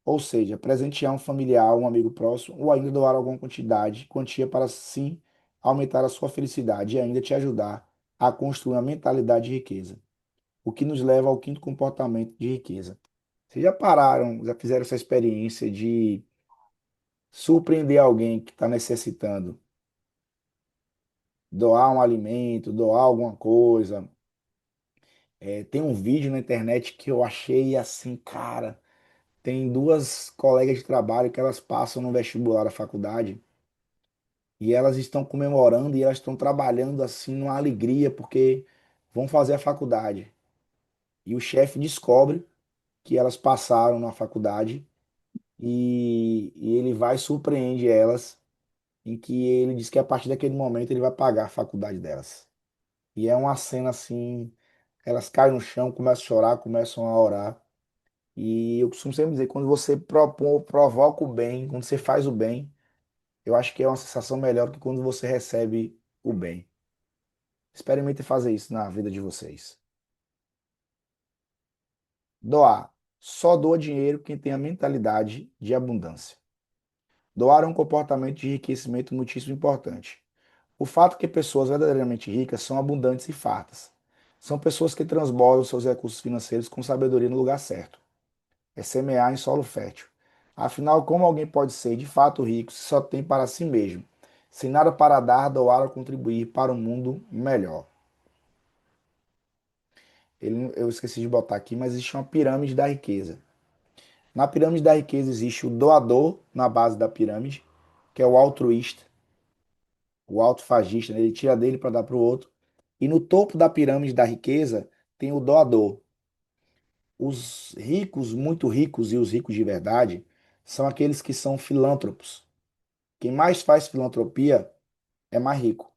Ou seja, presentear um familiar, um amigo próximo, ou ainda doar alguma quantia para sim aumentar a sua felicidade e ainda te ajudar a construir uma mentalidade de riqueza. O que nos leva ao quinto comportamento de riqueza. Vocês já pararam, já fizeram essa experiência de surpreender alguém que está necessitando, doar um alimento, doar alguma coisa? Tem um vídeo na internet que eu achei assim, cara. Tem duas colegas de trabalho que elas passam no vestibular da faculdade e elas estão comemorando e elas estão trabalhando assim numa alegria porque vão fazer a faculdade. E o chefe descobre que elas passaram na faculdade e ele vai e surpreende elas em que ele diz que a partir daquele momento ele vai pagar a faculdade delas. E é uma cena assim, elas caem no chão, começam a chorar, começam a orar. E eu costumo sempre dizer, quando você provoca o bem, quando você faz o bem, eu acho que é uma sensação melhor que quando você recebe o bem. Experimente fazer isso na vida de vocês. Doar. Só doa dinheiro quem tem a mentalidade de abundância. Doar é um comportamento de enriquecimento muitíssimo importante. O fato é que pessoas verdadeiramente ricas são abundantes e fartas. São pessoas que transbordam seus recursos financeiros com sabedoria no lugar certo. É semear em solo fértil. Afinal, como alguém pode ser de fato rico se só tem para si mesmo, sem nada para dar, doar ou contribuir para um mundo melhor? Eu esqueci de botar aqui, mas existe uma pirâmide da riqueza. Na pirâmide da riqueza existe o doador na base da pirâmide, que é o altruísta, o autofagista, né? Ele tira dele para dar para o outro. E no topo da pirâmide da riqueza tem o doador. Os ricos, muito ricos e os ricos de verdade, são aqueles que são filântropos. Quem mais faz filantropia é mais rico.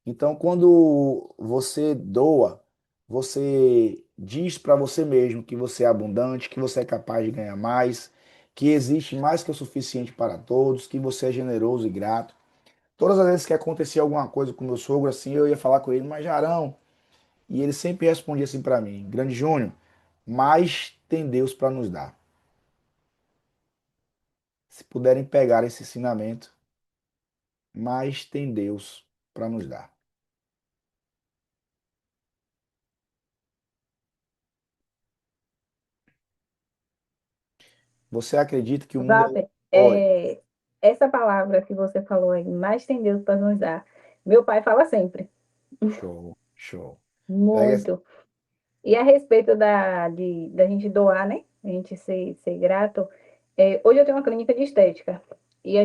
Então, quando você doa, você diz para você mesmo que você é abundante, que você é capaz de ganhar mais, que existe mais que o suficiente para todos, que você é generoso e grato. Todas as vezes que acontecia alguma coisa com meu sogro, assim, eu ia falar com ele, mas Jarão, e ele sempre respondia assim para mim, Grande Júnior, mais tem Deus para nos dar. Se puderem pegar esse ensinamento, mais tem Deus para nos dar. Você acredita que o mundo é... Walter, Oi, essa palavra que você falou aí, mais tem Deus para nos dar. Meu pai fala sempre, show, show. Pega essa... muito. E a respeito da gente doar, né? A gente ser grato. Hoje eu tenho uma clínica de estética. E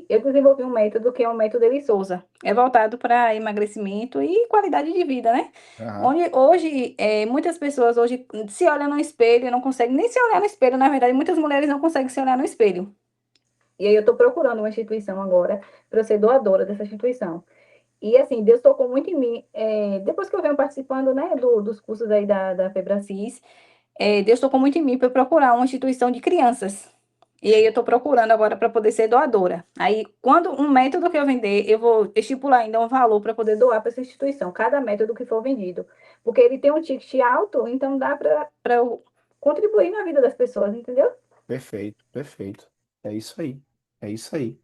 eu desenvolvi um método que é o método Eli Souza. É voltado para emagrecimento e qualidade de vida, né? Aham, Onde hoje, muitas pessoas hoje se olham no espelho e não conseguem nem se olhar no espelho. Na verdade, muitas mulheres não conseguem se olhar no espelho. E aí eu estou procurando uma instituição agora para eu ser doadora dessa instituição. E assim, Deus tocou muito em mim. Depois que eu venho participando, né, dos cursos aí da Febracis, Deus tocou muito em mim para eu procurar uma instituição de crianças. E aí eu estou procurando agora para poder ser doadora. Aí, quando um método que eu vender, eu vou estipular ainda um valor para poder doar para essa instituição, cada método que for vendido. Porque ele tem um ticket alto, então dá para eu contribuir na vida das pessoas, entendeu? perfeito, perfeito. É isso aí, é isso aí.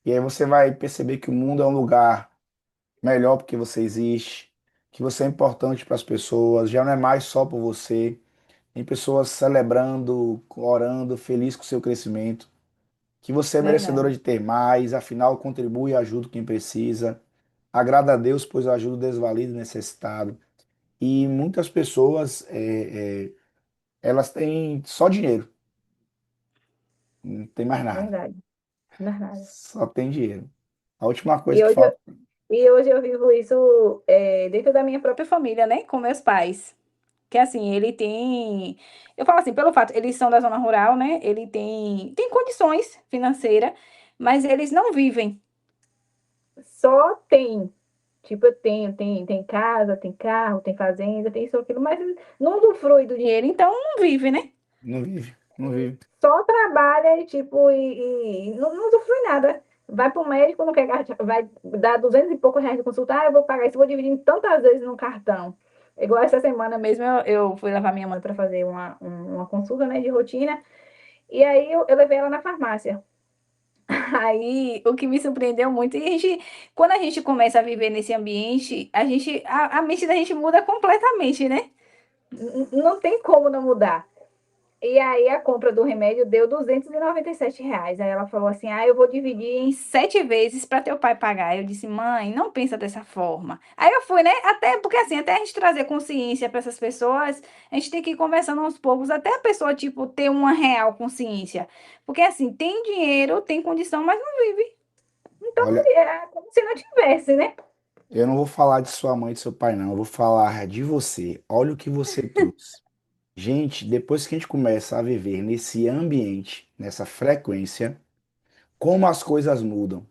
E aí você vai perceber que o mundo é um lugar melhor porque você existe, que você é importante para as pessoas, já não é mais só por você. Tem pessoas celebrando, orando, feliz com o seu crescimento, que você é merecedora Verdade, de ter mais, afinal contribui e ajuda quem precisa. Agrada a Deus, pois ajuda o desvalido e necessitado. E muitas pessoas, elas têm só dinheiro, não tem mais nada, verdade, verdade. só tem dinheiro. A última coisa E que hoje, falta. hoje eu vivo isso dentro da minha própria família, né? Com meus pais. Que assim, ele tem. Eu falo assim, pelo fato, eles são da zona rural, né? Ele tem condições financeiras, mas eles não vivem. Só tem. Tipo, eu tenho, tem casa, tem carro, tem fazenda, tem isso, aquilo, mas não usufrui do dinheiro, então não vive, né? Não vive, não vive. Só trabalha e, tipo, e não usufrui nada. Vai para o médico, não quer gastar, vai dar 200 e poucos reais de consulta, eu vou pagar isso, vou dividir tantas vezes no cartão. Igual essa semana mesmo, eu fui levar minha mãe para fazer uma consulta, né, de rotina, e aí eu levei ela na farmácia. Aí, o que me surpreendeu muito, e quando a gente começa a viver nesse ambiente, a mente da gente muda completamente, né? Não tem como não mudar. E aí a compra do remédio deu R$ 297. Aí ela falou assim: eu vou dividir em 7 vezes para teu pai pagar. Eu disse: mãe, não pensa dessa forma. Aí eu fui, né? Até porque assim, até a gente trazer consciência para essas pessoas, a gente tem que ir conversando aos poucos, até a pessoa, tipo, ter uma real consciência. Porque assim, tem dinheiro, tem condição, mas não vive. Então Olha, é como se não tivesse, né? eu não vou falar de sua mãe e de seu pai, não. Eu vou falar de você. Olha o que você trouxe. Gente, depois que a gente começa a viver nesse ambiente, nessa frequência, como as coisas mudam.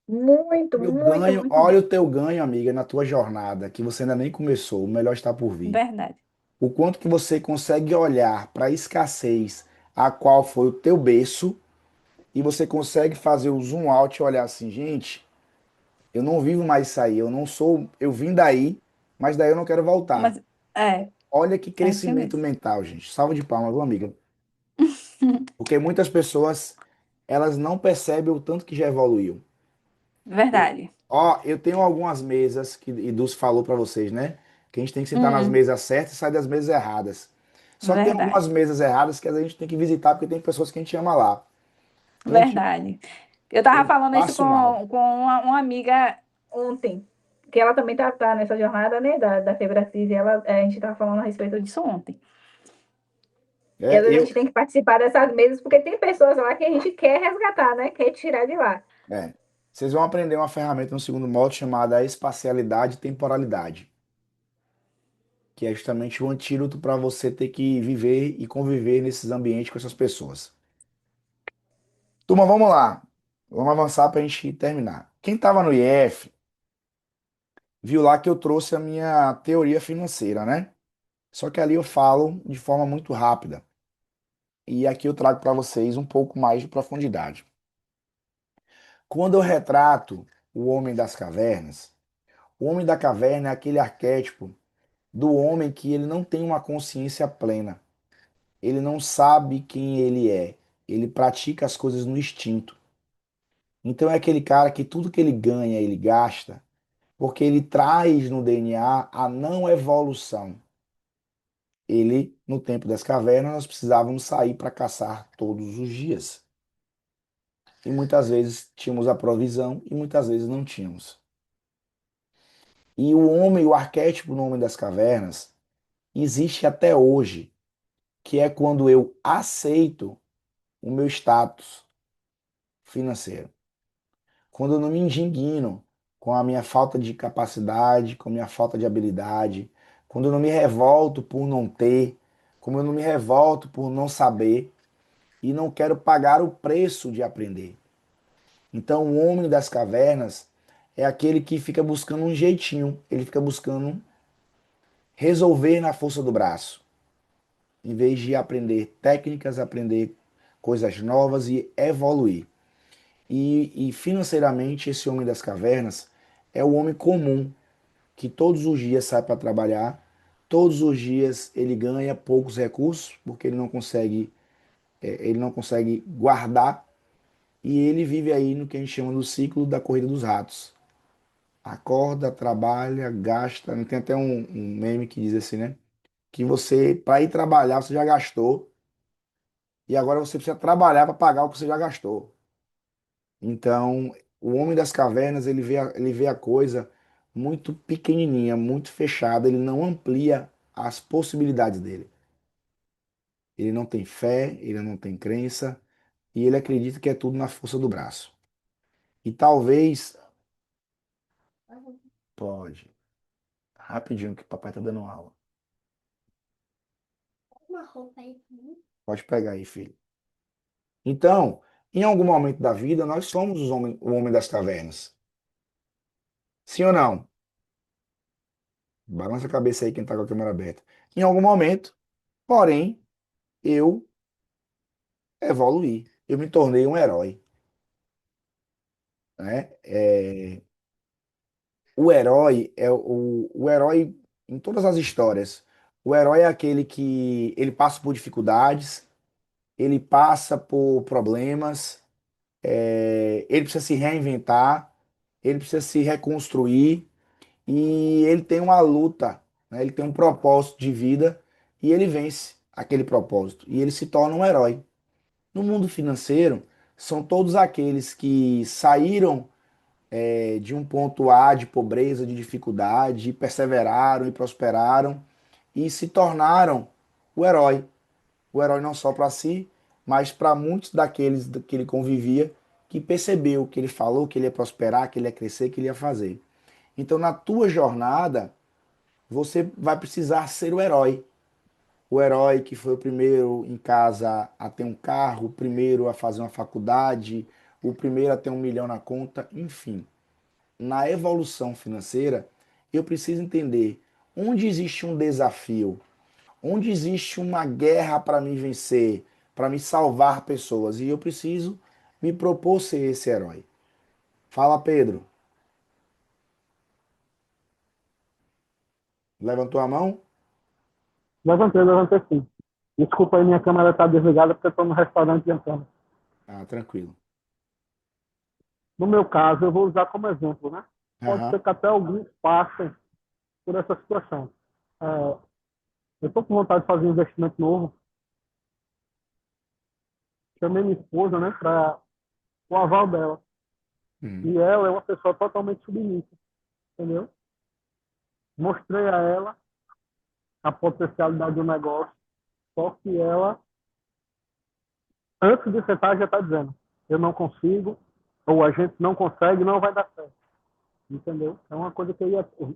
Muito, E o muito, ganho, muito. olha o teu ganho, amiga, na tua jornada, que você ainda nem começou, o melhor está por vir. Verdade. O quanto que você consegue olhar para a escassez a qual foi o teu berço e você consegue fazer o zoom out e olhar assim, gente, eu não vivo mais isso aí, eu não sou, eu vim daí, mas daí eu não quero voltar. Mas é, Olha que é assim crescimento mesmo. mental, gente. Salve de palmas, viu, amiga? Porque muitas pessoas, elas não percebem o tanto que já evoluiu. Verdade. Ó, eu tenho algumas mesas que Idus falou para vocês, né? Que a gente tem que sentar nas Hum, mesas certas e sair das mesas erradas. Só que tem algumas verdade. mesas erradas que a gente tem que visitar porque tem pessoas que a gente ama lá. Então, gente, Verdade. Eu tava eu falando isso passo mal. com uma amiga ontem, que ela também tá nessa jornada, né, da Febracis, e a gente tava falando a respeito disso ontem. E É, às vezes a gente tem que participar dessas mesas, porque tem pessoas lá que a gente quer resgatar, né, quer tirar de lá. é. Vocês vão aprender uma ferramenta no segundo módulo chamada espacialidade e temporalidade, que é justamente o antídoto para você ter que viver e conviver nesses ambientes com essas pessoas. Turma, vamos lá. Vamos avançar para a gente terminar. Quem estava no IF viu lá que eu trouxe a minha teoria financeira, né? Só que ali eu falo de forma muito rápida. E aqui eu trago para vocês um pouco mais de profundidade. Quando eu retrato o homem das cavernas, o homem da caverna é aquele arquétipo do homem que ele não tem uma consciência plena. Ele não sabe quem ele é. Ele pratica as coisas no instinto. Então é aquele cara que tudo que ele ganha, ele gasta, porque ele traz no DNA a não evolução. Ele, no tempo das cavernas, nós precisávamos sair para caçar todos os dias. E muitas vezes tínhamos a provisão e muitas vezes não tínhamos. E o homem, o arquétipo no homem das cavernas, existe até hoje, que é quando eu aceito o meu status financeiro. Quando eu não me indigno com a minha falta de capacidade, com a minha falta de habilidade, quando eu não me revolto por não ter, como eu não me revolto por não saber e não quero pagar o preço de aprender. Então, o homem das cavernas é aquele que fica buscando um jeitinho, ele fica buscando resolver na força do braço, em vez de aprender técnicas, aprender coisas novas e evoluir. E financeiramente, esse homem das cavernas é o homem comum, que todos os dias sai para trabalhar, todos os dias ele ganha poucos recursos, porque ele não consegue guardar, e ele vive aí no que a gente chama do ciclo da corrida dos ratos. Acorda, trabalha, gasta. Tem até um meme que diz assim, né? Que você, para ir trabalhar, você já gastou, e agora você precisa trabalhar para pagar o que você já gastou. Então, o homem das cavernas, ele vê a coisa muito pequenininha, muito fechada, ele não amplia as possibilidades dele. Ele não tem fé, ele não tem crença, e ele acredita que é tudo na força do braço. E talvez, pode, rapidinho que o papai tá dando aula. Pode pegar aí, filho. Então, em algum momento da vida, nós somos o homem das cavernas. Sim ou não? Balança a cabeça aí quem tá com a câmera aberta. Em algum momento, porém, eu evoluí. Eu me tornei um herói, né? O herói é o herói em todas as histórias. O herói é aquele que ele passa por dificuldades, ele passa por problemas, ele precisa se reinventar, ele precisa se reconstruir e ele tem uma luta, né? Ele tem um propósito de vida e ele vence aquele propósito e ele se torna um herói. No mundo financeiro, são todos aqueles que saíram de um ponto A de pobreza, de dificuldade, e perseveraram e prosperaram e se tornaram o herói. O herói não só para si, mas para muitos daqueles que ele convivia, que percebeu que ele falou que ele ia prosperar, que ele ia crescer, que ele ia fazer. Então, na tua jornada, você vai precisar ser o herói. O herói que foi o primeiro em casa a ter um carro, o primeiro a fazer uma faculdade, o primeiro a ter 1 milhão na conta, enfim. Na evolução financeira, eu preciso entender onde existe um desafio, onde existe uma guerra para me vencer, para me salvar pessoas, e eu preciso me propor ser esse herói. Fala, Pedro. Levantou a mão? Levantei sim. Desculpa aí, minha câmera está desligada porque eu estou no restaurante jantando. Ah, tranquilo. No meu caso, eu vou usar como exemplo, né? Pode Aham. ser que até alguns passem por essa situação. É, eu estou com vontade de fazer um investimento novo. Chamei minha esposa, né, para o aval dela. Uhum. E ela é uma pessoa totalmente submissa, entendeu? Mostrei a ela a potencialidade do negócio, só que ela, antes de sentar, já está dizendo: eu não consigo, ou a gente não consegue, não vai dar certo. Entendeu? É uma coisa que eu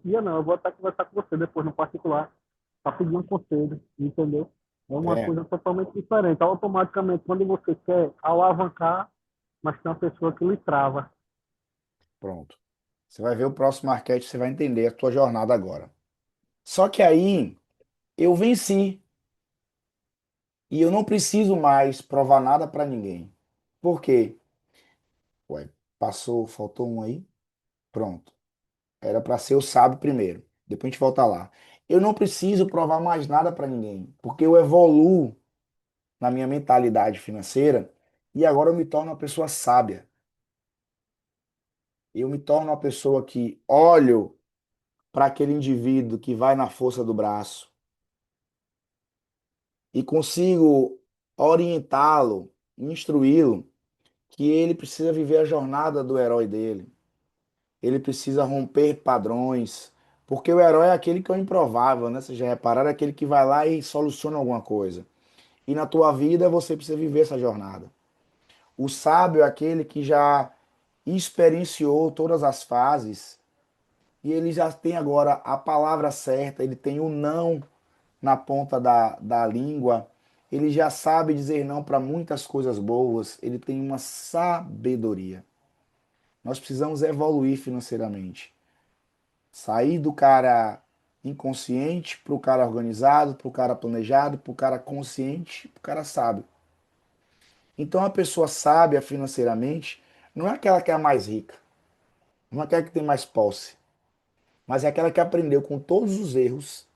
ia não, eu vou até conversar com você depois no particular, para pedir um conselho, entendeu? É uma É, coisa totalmente diferente. Automaticamente, quando você quer alavancar, mas tem uma pessoa que lhe trava. pronto. Você vai ver o próximo arquétipo, você vai entender a tua jornada agora. Só que aí eu venci. E eu não preciso mais provar nada para ninguém. Por quê? Ué, passou, faltou um aí? Pronto. Era para ser o sábio primeiro. Depois a gente volta lá. Eu não preciso provar mais nada para ninguém, porque eu evoluo na minha mentalidade financeira e agora eu me torno uma pessoa sábia. Eu me torno uma pessoa que olho para aquele indivíduo que vai na força do braço e consigo orientá-lo, instruí-lo, que ele precisa viver a jornada do herói dele. Ele precisa romper padrões, porque o herói é aquele que é o improvável, né? Vocês já repararam, é aquele que vai lá e soluciona alguma coisa. E na tua vida você precisa viver essa jornada. O sábio é aquele que já experienciou todas as fases e ele já tem agora a palavra certa, ele tem o não na ponta da língua, ele já sabe dizer não para muitas coisas boas, ele tem uma sabedoria. Nós precisamos evoluir financeiramente. Sair do cara inconsciente para o cara organizado, para o cara planejado, para o cara consciente, para o cara sábio. Então a pessoa sábia financeiramente não é aquela que é a mais rica, não é aquela que tem mais posse, mas é aquela que aprendeu com todos os erros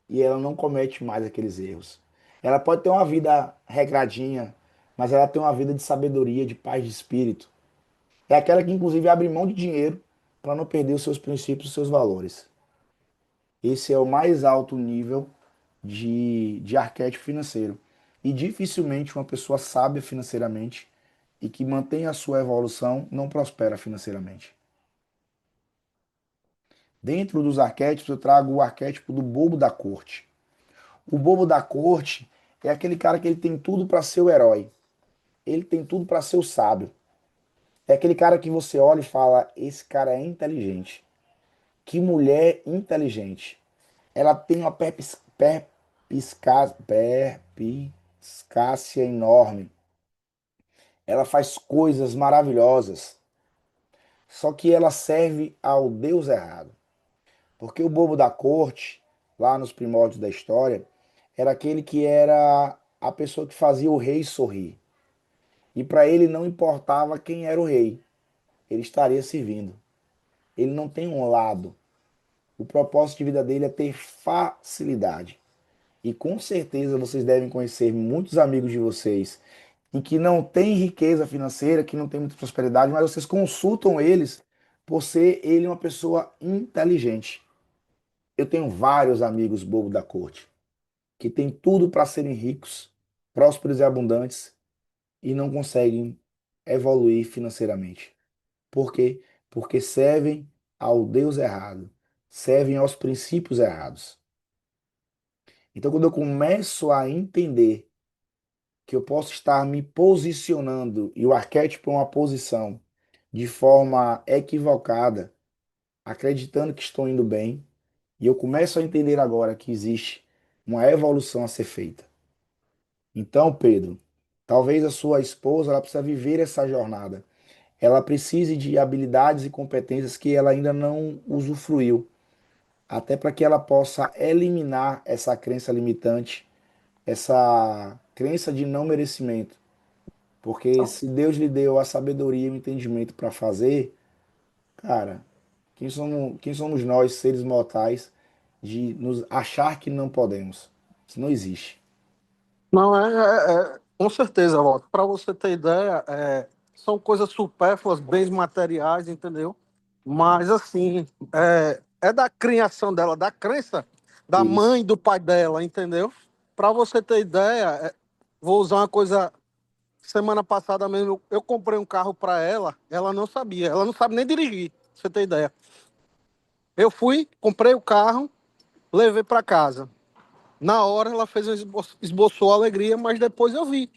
e ela não comete mais aqueles erros. Ela pode ter uma vida regradinha, mas ela tem uma vida de sabedoria, de paz de espírito. É aquela que inclusive abre mão de dinheiro para não perder os seus princípios, os seus valores. Esse é o mais alto nível de arquétipo financeiro. E dificilmente uma pessoa sábia financeiramente e que mantém a sua evolução não prospera financeiramente. Dentro dos arquétipos, eu trago o arquétipo do bobo da corte. O bobo da corte é aquele cara que ele tem tudo para ser o herói. Ele tem tudo para ser o sábio. É aquele cara que você olha e fala: esse cara é inteligente. Que mulher inteligente. Ela tem uma perspicácia enorme. Ela faz coisas maravilhosas. Só que ela serve ao Deus errado. Porque o bobo da corte, lá nos primórdios da história, era aquele que era a pessoa que fazia o rei sorrir. E para ele não importava quem era o rei, ele estaria servindo. Ele não tem um lado. O propósito de vida dele é ter facilidade. E com certeza vocês devem conhecer muitos amigos de vocês em que não tem riqueza financeira, que não tem muita prosperidade, mas vocês consultam eles por ser ele uma pessoa inteligente. Eu tenho vários amigos bobo da corte que têm tudo para serem ricos, prósperos e abundantes e não conseguem evoluir financeiramente. Por quê? Porque servem ao Deus errado, servem aos princípios errados. Então, quando eu começo a entender que eu posso estar me posicionando, e o arquétipo é uma posição, de forma equivocada, acreditando que estou indo bem, e eu começo a entender agora que existe uma evolução a ser feita. Então, Pedro, talvez a sua esposa ela precisa viver essa jornada. Ela precise de habilidades e competências que ela ainda não usufruiu, até para que ela possa eliminar essa crença limitante, essa crença de não merecimento. Porque se Deus lhe deu a sabedoria e o entendimento para fazer, cara, quem somos nós, seres mortais, de nos achar que não podemos? Isso não existe. Não, com certeza, Walter. Para você ter ideia, são coisas supérfluas, bens materiais, entendeu? Mas, assim, é da criação dela, da crença da Isso. mãe e do pai dela, entendeu? Para você ter ideia, vou usar uma coisa. Semana passada mesmo, eu comprei um carro para ela, ela não sabia, ela não sabe nem dirigir, pra você ter ideia. Eu fui, comprei o carro, levei para casa. Na hora ela fez esboçou alegria, mas depois eu vi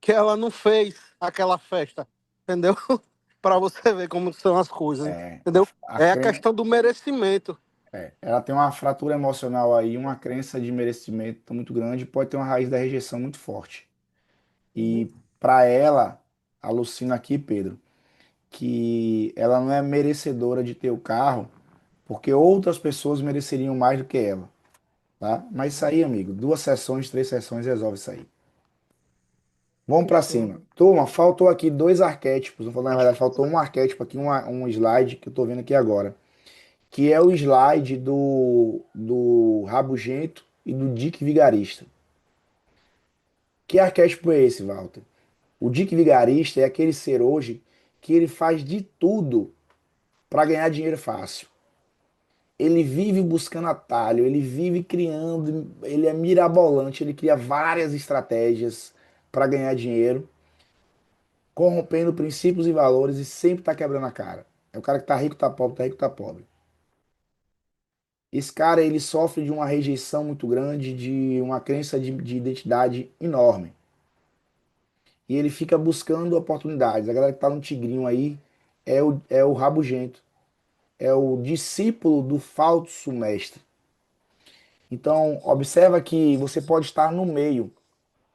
que ela não fez aquela festa, entendeu? Para você ver como são as coisas, É, entendeu? a É a cren... questão do merecimento. ela tem uma fratura emocional aí, uma crença de merecimento muito grande, pode ter uma raiz da rejeição muito forte. E para ela, alucina aqui, Pedro, que ela não é merecedora de ter o carro, porque outras pessoas mereceriam mais do que ela. tá? Mas isso aí, amigo, 2 sessões, 3 sessões resolve isso aí. Vamos pra Fechou. cima. Turma, faltou aqui 2 arquétipos. Na verdade, faltou um arquétipo aqui, um slide que eu tô vendo aqui agora. Que é o slide do Rabugento e do Dick Vigarista. Que arquétipo é esse, Walter? O Dick Vigarista é aquele ser hoje que ele faz de tudo para ganhar dinheiro fácil. Ele vive buscando atalho, ele vive criando, ele é mirabolante, ele cria várias estratégias para ganhar dinheiro, corrompendo princípios e valores e sempre tá quebrando a cara. É o cara que tá rico, tá pobre, tá rico, tá pobre. Esse cara, ele sofre de uma rejeição muito grande, de uma crença de identidade enorme. E ele fica buscando oportunidades. A galera que tá no tigrinho aí é o rabugento, é o discípulo do falso mestre. Então, observa que você pode estar no meio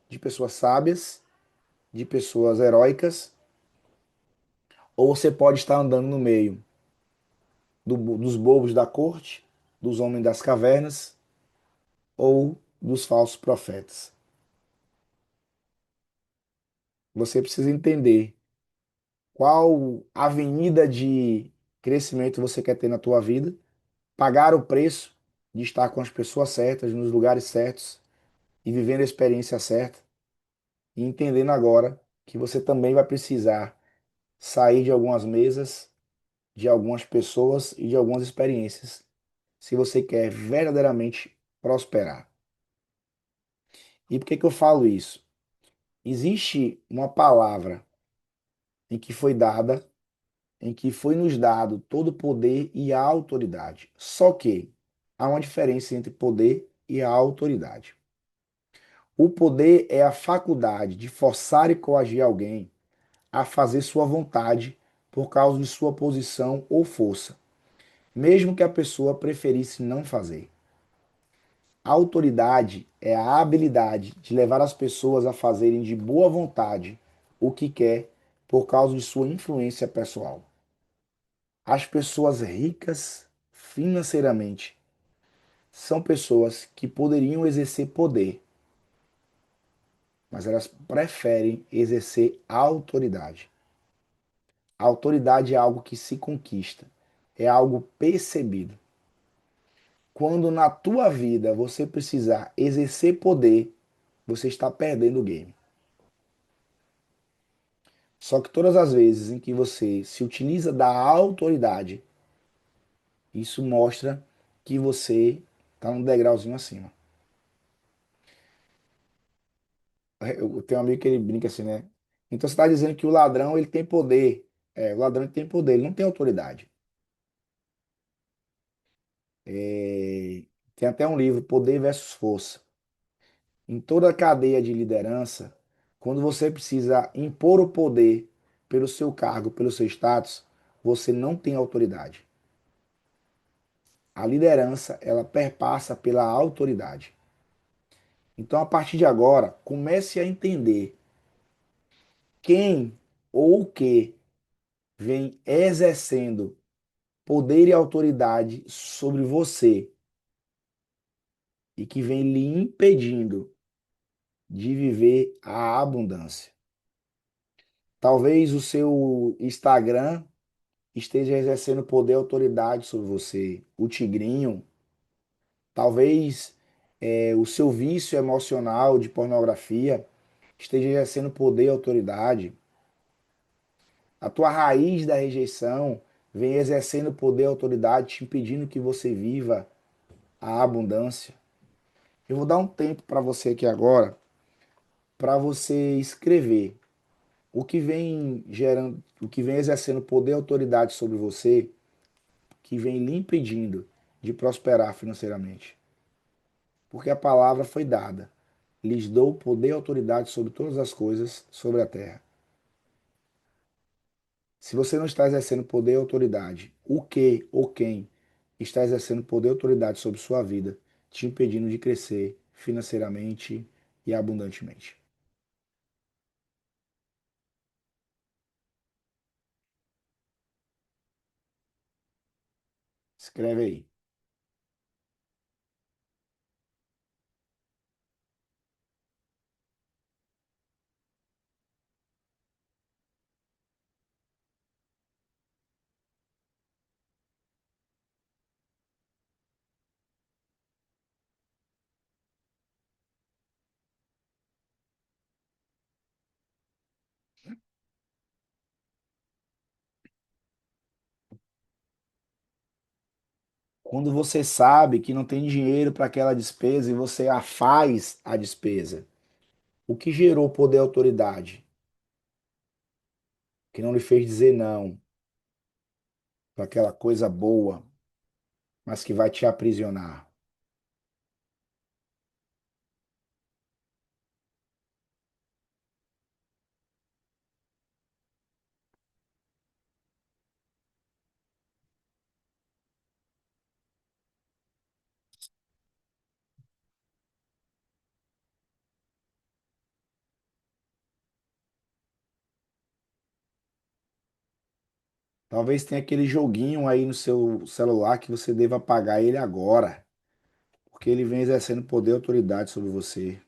de pessoas sábias, de pessoas heróicas, ou você pode estar andando no meio dos bobos da corte, dos homens das cavernas, ou dos falsos profetas. Você precisa entender qual avenida de crescimento você quer ter na tua vida, pagar o preço de estar com as pessoas certas, nos lugares certos e vivendo a experiência certa, e entendendo agora que você também vai precisar sair de algumas mesas, de algumas pessoas e de algumas experiências, se você quer verdadeiramente prosperar. E por que que eu falo isso? Existe uma palavra em que foi dada, em que foi nos dado todo o poder e a autoridade. Só que há uma diferença entre poder e a autoridade. O poder é a faculdade de forçar e coagir alguém a fazer sua vontade por causa de sua posição ou força, mesmo que a pessoa preferisse não fazer. A autoridade é a habilidade de levar as pessoas a fazerem de boa vontade o que quer por causa de sua influência pessoal. As pessoas ricas financeiramente são pessoas que poderiam exercer poder, mas elas preferem exercer autoridade. A autoridade é algo que se conquista, é algo percebido. Quando na tua vida você precisar exercer poder, você está perdendo o game. Só que todas as vezes em que você se utiliza da autoridade, isso mostra que você está um degrauzinho acima. Eu tenho um amigo que ele brinca assim, né? Então você está dizendo que o ladrão ele tem poder. É, o ladrão ele tem poder, ele não tem autoridade. É, tem até um livro, Poder versus Força. Em toda a cadeia de liderança, quando você precisa impor o poder pelo seu cargo, pelo seu status, você não tem autoridade. A liderança, ela perpassa pela autoridade. Então, a partir de agora, comece a entender quem ou o que vem exercendo poder e autoridade sobre você e que vem lhe impedindo de viver a abundância. Talvez o seu Instagram esteja exercendo poder e autoridade sobre você. O tigrinho, talvez o seu vício emocional de pornografia esteja exercendo poder e autoridade. A tua raiz da rejeição vem exercendo poder e autoridade, te impedindo que você viva a abundância. Eu vou dar um tempo para você aqui agora, para você escrever o que vem gerando, o que vem exercendo poder e autoridade sobre você, que vem lhe impedindo de prosperar financeiramente. Porque a palavra foi dada. Lhes dou poder e autoridade sobre todas as coisas sobre a terra. Se você não está exercendo poder e autoridade, o que ou quem está exercendo poder e autoridade sobre sua vida, te impedindo de crescer financeiramente e abundantemente? Escreve aí. Quando você sabe que não tem dinheiro para aquela despesa e você a faz a despesa, o que gerou poder e autoridade? Que não lhe fez dizer não para aquela coisa boa, mas que vai te aprisionar. Talvez tenha aquele joguinho aí no seu celular que você deva apagar ele agora, porque ele vem exercendo poder e autoridade sobre você.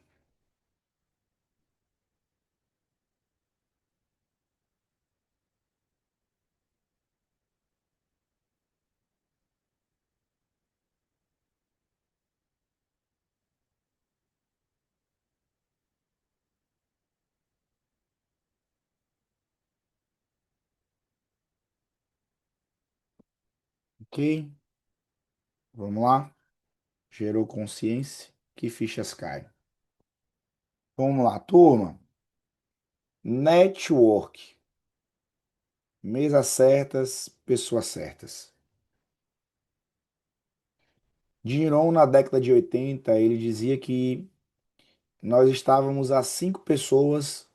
Ok? Vamos lá? Gerou consciência? Que fichas caem? Vamos lá, turma. Network. Mesas certas, pessoas certas. Jim Rohn, na década de 80, ele dizia que nós estávamos a 5 pessoas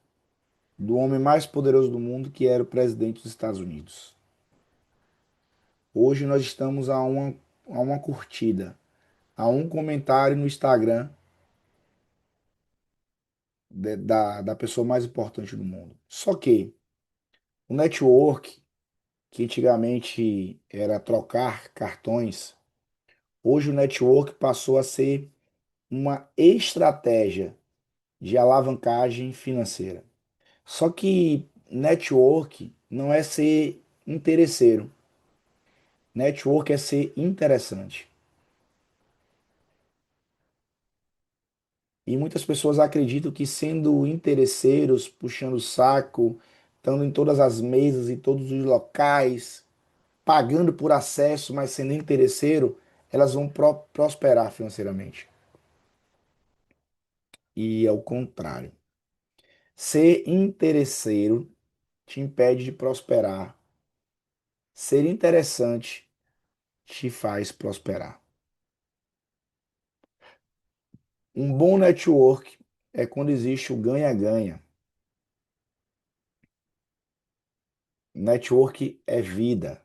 do homem mais poderoso do mundo, que era o presidente dos Estados Unidos. Hoje nós estamos a uma curtida, a um comentário no Instagram da pessoa mais importante do mundo. Só que o network, que antigamente era trocar cartões, hoje o network passou a ser uma estratégia de alavancagem financeira. Só que network não é ser interesseiro. Network é ser interessante. E muitas pessoas acreditam que sendo interesseiros, puxando o saco, estando em todas as mesas e todos os locais, pagando por acesso, mas sendo interesseiro, elas vão prosperar financeiramente. E é o contrário. Ser interesseiro te impede de prosperar. Ser interessante te faz prosperar. Um bom network é quando existe o ganha-ganha. Network é vida.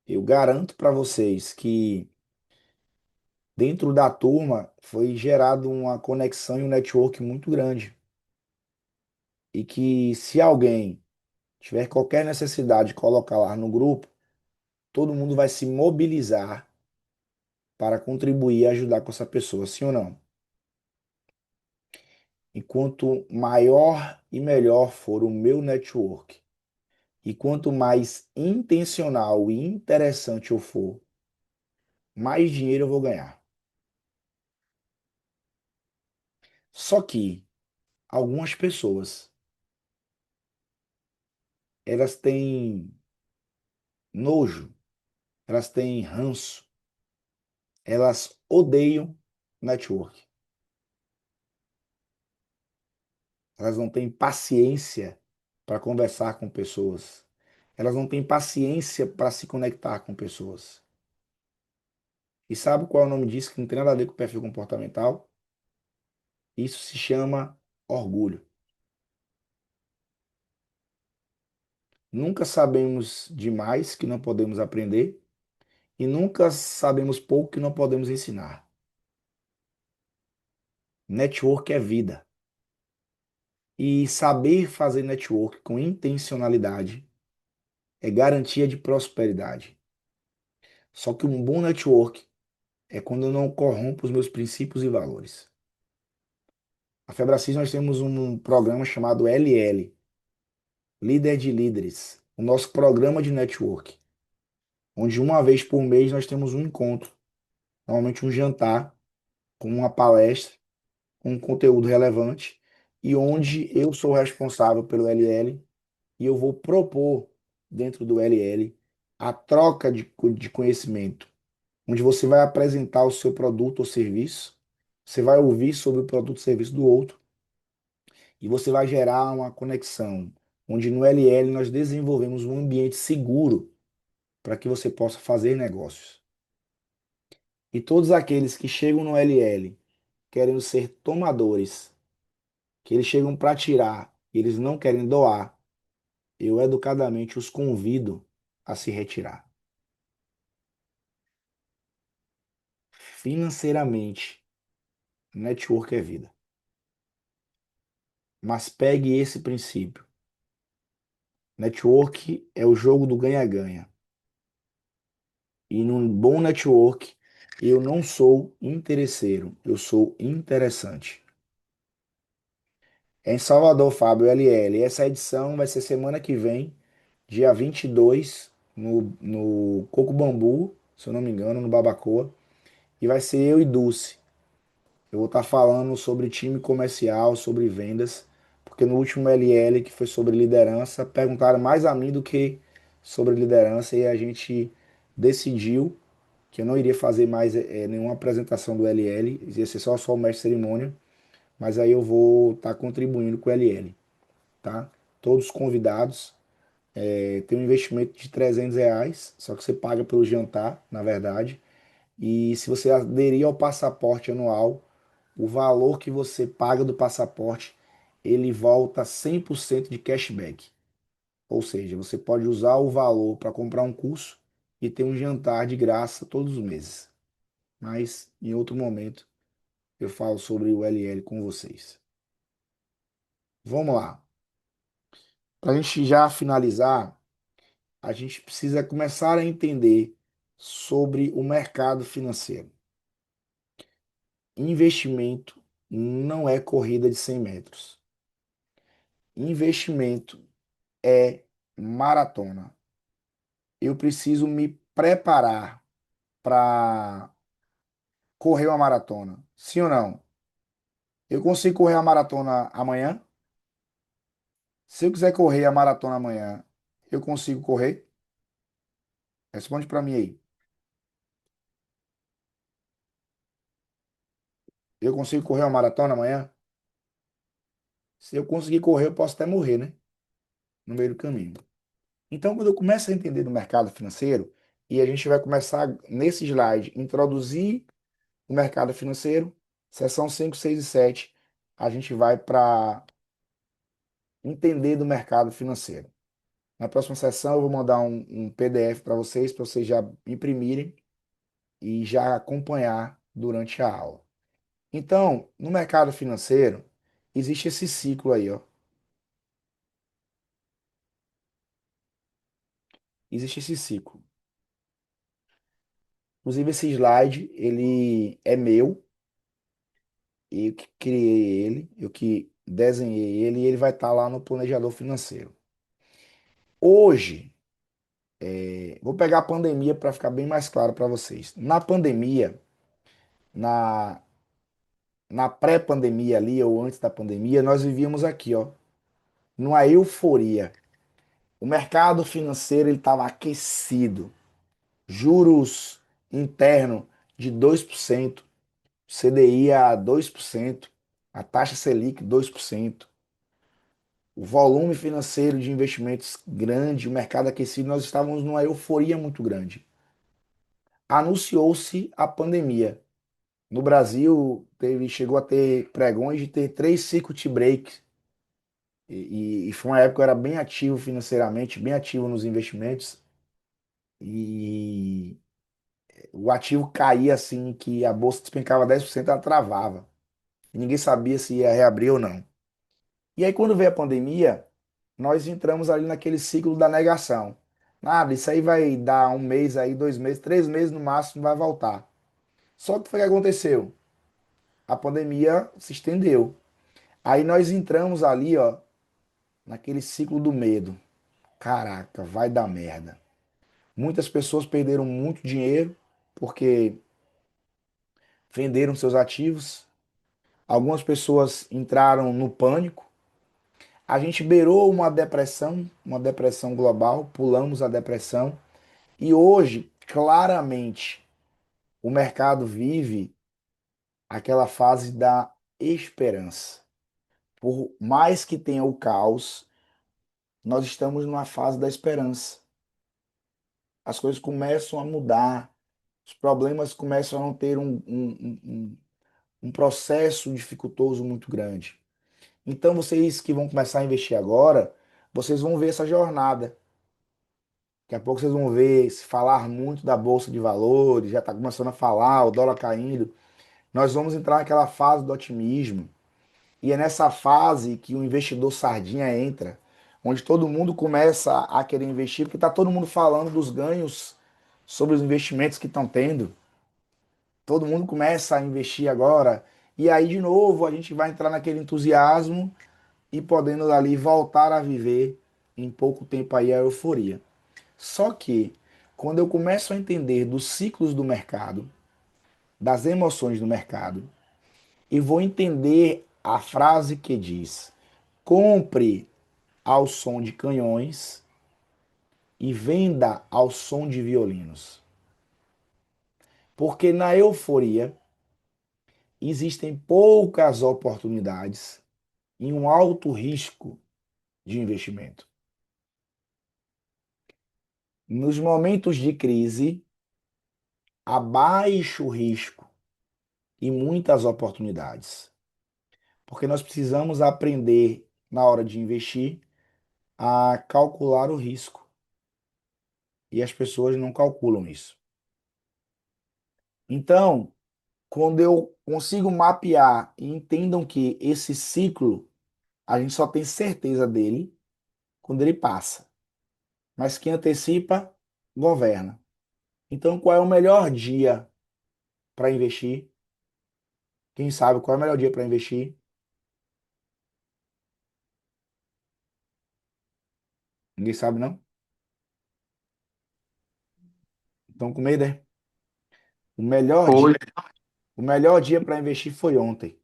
Eu garanto para vocês que dentro da turma foi gerado uma conexão e um network muito grande. E que se alguém tiver qualquer necessidade de colocar lá no grupo, todo mundo vai se mobilizar para contribuir e ajudar com essa pessoa, sim ou não? E quanto maior e melhor for o meu network, e quanto mais intencional e interessante eu for, mais dinheiro eu vou ganhar. Só que algumas pessoas, elas têm nojo, elas têm ranço, elas odeiam network. Elas não têm paciência para conversar com pessoas. Elas não têm paciência para se conectar com pessoas. E sabe qual é o nome disso que não tem nada a ver com o perfil comportamental? Isso se chama orgulho. Nunca sabemos demais que não podemos aprender e nunca sabemos pouco que não podemos ensinar. Network é vida. E saber fazer network com intencionalidade é garantia de prosperidade. Só que um bom network é quando eu não corrompo os meus princípios e valores. Na Febracis nós temos um programa chamado LL, Líder de Líderes, o nosso programa de network, onde uma vez por mês nós temos um encontro, normalmente um jantar, com uma palestra, com um conteúdo relevante, e onde eu sou responsável pelo LL e eu vou propor dentro do LL a troca de conhecimento, onde você vai apresentar o seu produto ou serviço, você vai ouvir sobre o produto ou serviço do outro e você vai gerar uma conexão, onde no LL nós desenvolvemos um ambiente seguro para que você possa fazer negócios. E todos aqueles que chegam no LL querendo ser tomadores, que eles chegam para tirar, e eles não querem doar, eu educadamente os convido a se retirar. Financeiramente, network é vida. Mas pegue esse princípio. Network é o jogo do ganha-ganha. E num bom network, eu não sou interesseiro, eu sou interessante. É em Salvador, Fábio, LL. Essa edição vai ser semana que vem, dia 22, no Coco Bambu, se eu não me engano, no Babacoa. E vai ser eu e Dulce. Eu vou estar falando sobre time comercial, sobre vendas, porque no último LL, que foi sobre liderança, perguntaram mais a mim do que sobre liderança e a gente decidiu que eu não iria fazer mais nenhuma apresentação do LL, ia ser só o mestre de cerimônia, mas aí eu vou estar contribuindo com o LL, tá? Todos convidados. Tem um investimento de R$ 300, só que você paga pelo jantar, na verdade. E se você aderir ao passaporte anual, o valor que você paga do passaporte, ele volta 100% de cashback. Ou seja, você pode usar o valor para comprar um curso e ter um jantar de graça todos os meses. Mas em outro momento eu falo sobre o LL com vocês. Vamos lá. Para a gente já finalizar, a gente precisa começar a entender sobre o mercado financeiro. Investimento não é corrida de 100 metros. Investimento é maratona. Eu preciso me preparar para correr uma maratona. Sim ou não? Eu consigo correr a maratona amanhã? Se eu quiser correr a maratona amanhã, eu consigo correr? Responde para mim aí. Eu consigo correr uma maratona amanhã? Se eu conseguir correr, eu posso até morrer, né? No meio do caminho. Então, quando eu começo a entender do mercado financeiro, e a gente vai começar nesse slide, introduzir o mercado financeiro, seção 5, 6 e 7, a gente vai para entender do mercado financeiro. Na próxima sessão, eu vou mandar um PDF para vocês já imprimirem e já acompanhar durante a aula. Então, no mercado financeiro, existe esse ciclo aí, ó. Existe esse ciclo. Inclusive, esse slide, ele é meu, eu que criei ele, eu que desenhei ele, e ele vai estar lá no planejador financeiro. Hoje, vou pegar a pandemia para ficar bem mais claro para vocês. Na pandemia, na, na pré-pandemia ali, ou antes da pandemia, nós vivíamos aqui, ó, numa euforia. O mercado financeiro ele estava aquecido. Juros interno de 2%, CDI a 2%, a taxa Selic 2%, o volume financeiro de investimentos grande, o mercado aquecido, nós estávamos numa euforia muito grande. Anunciou-se a pandemia. No Brasil, chegou a ter pregões de ter 3 circuit breaks. E foi uma época que eu era bem ativo financeiramente, bem ativo nos investimentos. E o ativo caía assim, que a bolsa despencava 10%, ela travava. E ninguém sabia se ia reabrir ou não. E aí, quando veio a pandemia, nós entramos ali naquele ciclo da negação. Nada, isso aí vai dar um mês aí, 2 meses, 3 meses no máximo, vai voltar. Só que foi o que aconteceu? A pandemia se estendeu. Aí nós entramos ali, ó, naquele ciclo do medo. Caraca, vai dar merda. Muitas pessoas perderam muito dinheiro porque venderam seus ativos. Algumas pessoas entraram no pânico. A gente beirou uma depressão global, pulamos a depressão. E hoje, claramente, o mercado vive aquela fase da esperança. Por mais que tenha o caos, nós estamos numa fase da esperança. As coisas começam a mudar, os problemas começam a não ter um processo dificultoso muito grande. Então, vocês que vão começar a investir agora, vocês vão ver essa jornada. Daqui a pouco vocês vão ver se falar muito da Bolsa de Valores, já está começando a falar, o dólar caindo. Nós vamos entrar naquela fase do otimismo. E é nessa fase que o investidor sardinha entra, onde todo mundo começa a querer investir, porque está todo mundo falando dos ganhos sobre os investimentos que estão tendo. Todo mundo começa a investir agora. E aí, de novo, a gente vai entrar naquele entusiasmo e podendo ali voltar a viver em pouco tempo aí a euforia. Só que, quando eu começo a entender dos ciclos do mercado, das emoções do mercado, e vou entender a frase que diz: compre ao som de canhões e venda ao som de violinos. Porque na euforia existem poucas oportunidades e um alto risco de investimento. Nos momentos de crise, há baixo risco e muitas oportunidades. Porque nós precisamos aprender, na hora de investir, a calcular o risco. E as pessoas não calculam isso. Então, quando eu consigo mapear e entendam que esse ciclo, a gente só tem certeza dele quando ele passa. Mas quem antecipa, governa. Então, qual é o melhor dia para investir? Quem sabe qual é o melhor dia para investir? Ninguém sabe, não? Estão com medo, é? O melhor dia, Foi. o melhor dia para investir foi ontem.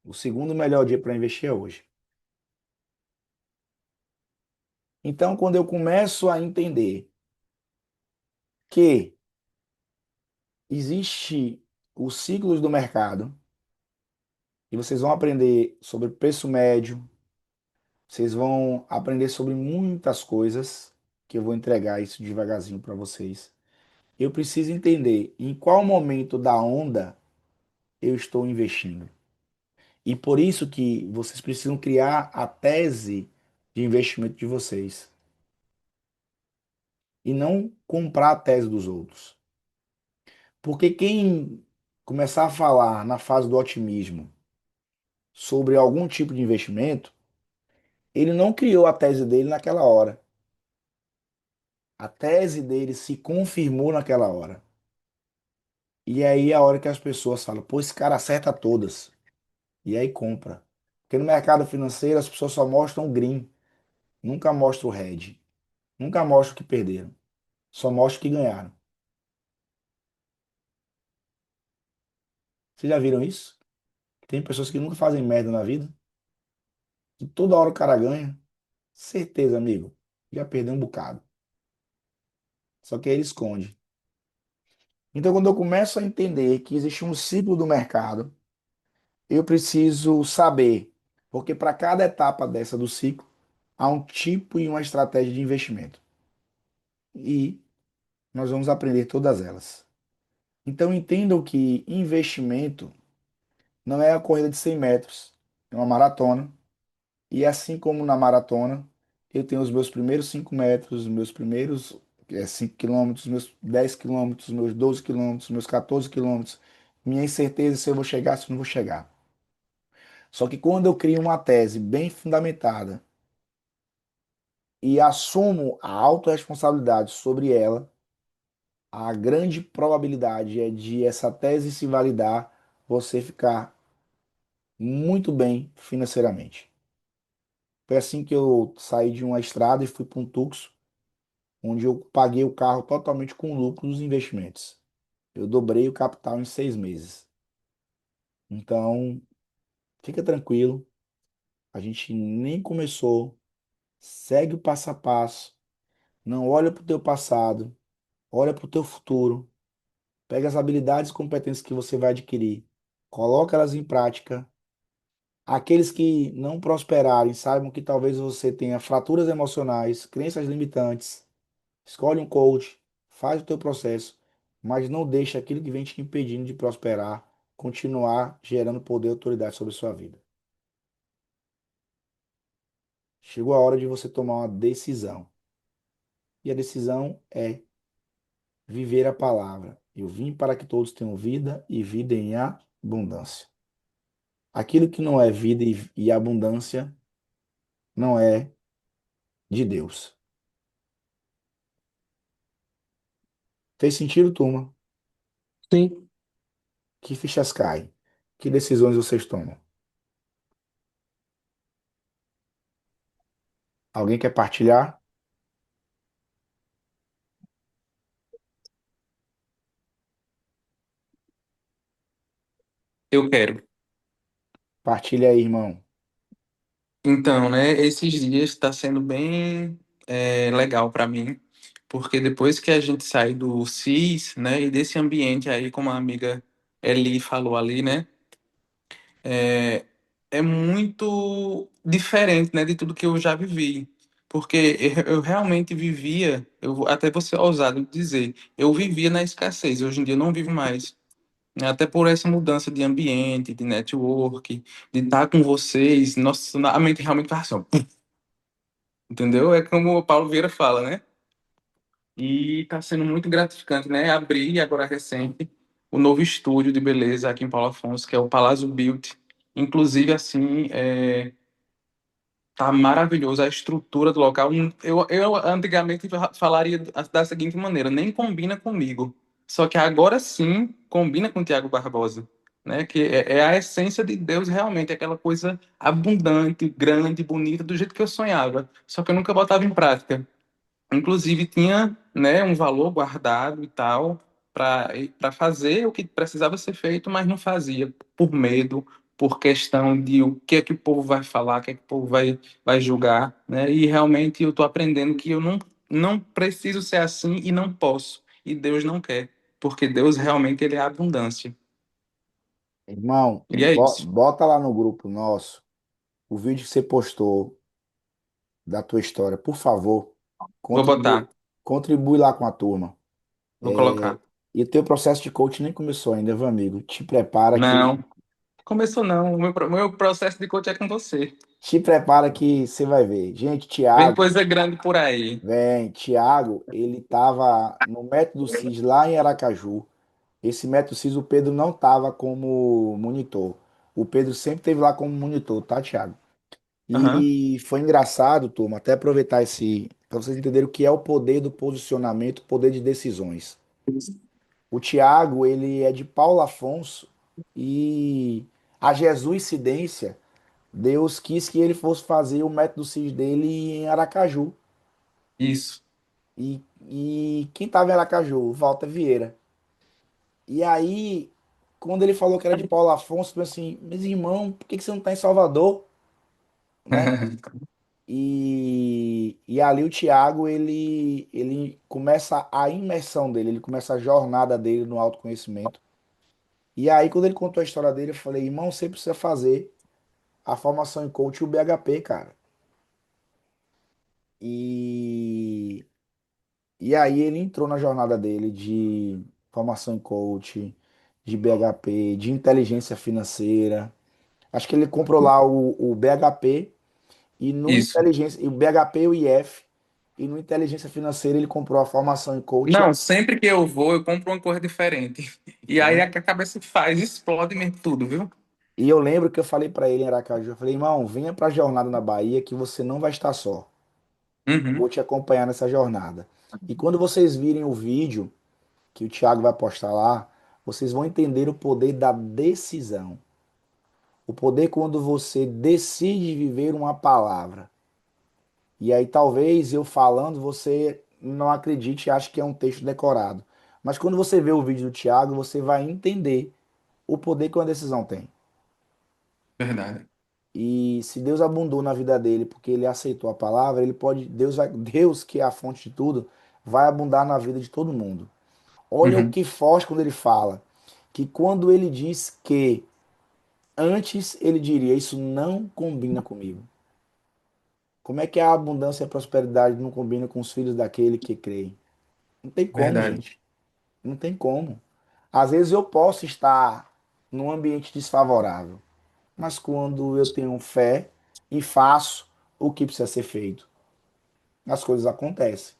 O segundo melhor dia para investir é hoje. Então, quando eu começo a entender que existe os ciclos do mercado, e vocês vão aprender sobre preço médio, vocês vão aprender sobre muitas coisas, que eu vou entregar isso devagarzinho para vocês. Eu preciso entender em qual momento da onda eu estou investindo. E por isso que vocês precisam criar a tese de investimento de vocês. E não comprar a tese dos outros. Porque quem começar a falar na fase do otimismo sobre algum tipo de investimento, ele não criou a tese dele naquela hora. A tese dele se confirmou naquela hora. E aí é a hora que as pessoas falam, pô, esse cara acerta todas. E aí compra. Porque no mercado financeiro as pessoas só mostram o green, nunca mostram o red, nunca mostram o que perderam, só mostram o que ganharam. Vocês já viram isso? Tem pessoas que nunca fazem merda na vida, e toda hora o cara ganha. Certeza, amigo, já perdeu um bocado. Só que aí ele esconde. Então, quando eu começo a entender que existe um ciclo do mercado, eu preciso saber, porque para cada etapa dessa do ciclo, há um tipo e uma estratégia de investimento. E nós vamos aprender todas elas. Então, entendam que investimento não é a corrida de 100 metros, é uma maratona. E assim como na maratona, eu tenho os meus primeiros 5 metros, os meus primeiros 5 quilômetros, meus 10 quilômetros, meus 12 quilômetros, meus 14 quilômetros. Minha incerteza se eu vou chegar, se eu não vou chegar. Só que quando eu crio uma tese bem fundamentada e assumo a autorresponsabilidade sobre ela, a grande probabilidade é de essa tese se validar, você ficar muito bem financeiramente. Foi assim que eu saí de uma estrada e fui para um Tuxo, onde eu paguei o carro totalmente com lucro dos investimentos. Eu dobrei o capital em 6 meses. Então, fica tranquilo, a gente nem começou, segue o passo a passo, não olha para o teu passado, olha para o teu futuro, pega as habilidades e competências que você vai adquirir, coloca elas em prática. Aqueles que não prosperarem, saibam que talvez você tenha fraturas emocionais, crenças limitantes. Escolhe um coach, faz o teu processo, mas não deixe aquilo que vem te impedindo de prosperar continuar gerando poder e autoridade sobre a sua vida. Chegou a hora de você tomar uma decisão. E a decisão é viver a palavra. Eu vim para que todos tenham vida e vida em abundância. Aquilo que não é vida e abundância não é de Deus. Fez sentido, turma? Sim. Que fichas caem? Que decisões vocês tomam? Alguém quer partilhar? Eu quero. Partilha aí, irmão. Então, né, esses dias está sendo bem legal para mim, porque depois que a gente sai do CIS, né, e desse ambiente aí, como a amiga Eli falou ali, né, é, é muito diferente, né, de tudo que eu já vivi. Porque eu realmente vivia, até vou ser ousado de dizer, eu vivia na escassez, hoje em dia eu não vivo mais. Até por essa mudança de ambiente, de network, de estar com vocês, nossa, a mente realmente faz assim, ó, pum, entendeu? É como o Paulo Vieira fala, né? E está sendo muito gratificante, né? Abrir agora recente o novo estúdio de beleza aqui em Paulo Afonso, que é o Palazzo Beauty. Inclusive, assim, tá maravilhoso a estrutura do local. Eu antigamente falaria da seguinte maneira: nem combina comigo. Só que agora sim combina com o Tiago Barbosa, né? Que é a essência de Deus realmente, aquela coisa abundante, grande, bonita, do jeito que eu sonhava. Só que eu nunca botava em prática. Inclusive tinha, né, um valor guardado e tal para fazer o que precisava ser feito, mas não fazia por medo, por questão de o que é que o povo vai falar, o que é que o povo vai julgar, né? E realmente eu estou aprendendo que eu não preciso ser assim e não posso, e Deus não quer, porque Deus realmente ele é abundância. Irmão, E é isso. bota lá no grupo nosso o vídeo que você postou da tua história, por favor. Vou Contribui, botar, contribui lá com a turma. vou colocar. E o teu processo de coach nem começou ainda, meu amigo. Te prepara que Não, começou não. O meu processo de coach é com você. você vai ver. Gente, Vem Tiago, coisa grande por aí. vem, Tiago, ele tava no método CIS lá em Aracaju. Esse método CIS o Pedro não tava como monitor. O Pedro sempre teve lá como monitor, tá, Tiago? Aham. E foi engraçado, turma, até aproveitar esse, para vocês entenderem o que é o poder do posicionamento, o poder de decisões. O Tiago, ele é de Paulo Afonso e a Jesuicidência, Deus quis que ele fosse fazer o método CIS dele em Aracaju. Isso. E quem estava em Aracaju? Walter Vieira. E aí, quando ele falou que era de Paulo Afonso, eu pensei assim, mas irmão, por que que você não está em Salvador? Né? E ali o Thiago, ele começa a imersão dele, ele começa a jornada dele no autoconhecimento. E aí, quando ele contou a história dele, eu falei, irmão, você precisa fazer a formação em coach e o BHP, cara. E, e aí ele entrou na jornada dele de formação em coach, de BHP, de inteligência financeira. Acho que ele comprou lá o BHP e no Isso. inteligência, e o BHP e o IF. E no inteligência financeira ele comprou a formação em coach. Não, sempre que eu vou, eu compro uma coisa diferente. E aí a cabeça faz, explode mesmo tudo, viu? E eu lembro que eu falei para ele em Aracaju, eu falei, irmão, venha para a jornada na Bahia que você não vai estar só. Vou Uhum. te acompanhar nessa jornada. E quando vocês virem o vídeo que o Thiago vai postar lá, vocês vão entender o poder da decisão. O poder quando você decide viver uma palavra. E aí talvez eu falando, você não acredite e ache que é um texto decorado. Mas quando você vê o vídeo do Thiago, você vai entender o poder que uma decisão tem. Verdade. E se Deus abundou na vida dele porque ele aceitou a palavra, ele pode, Deus vai, Deus que é a fonte de tudo, vai abundar na vida de todo mundo. Olha o Uhum. que Foz quando ele fala que quando ele diz que antes ele diria isso não combina comigo. Como é que a abundância e a prosperidade não combinam com os filhos daquele que crê? Não tem como, Verdade. gente. Não tem como. Às vezes eu posso estar num ambiente desfavorável, mas quando eu tenho fé e faço o que precisa ser feito, as coisas acontecem.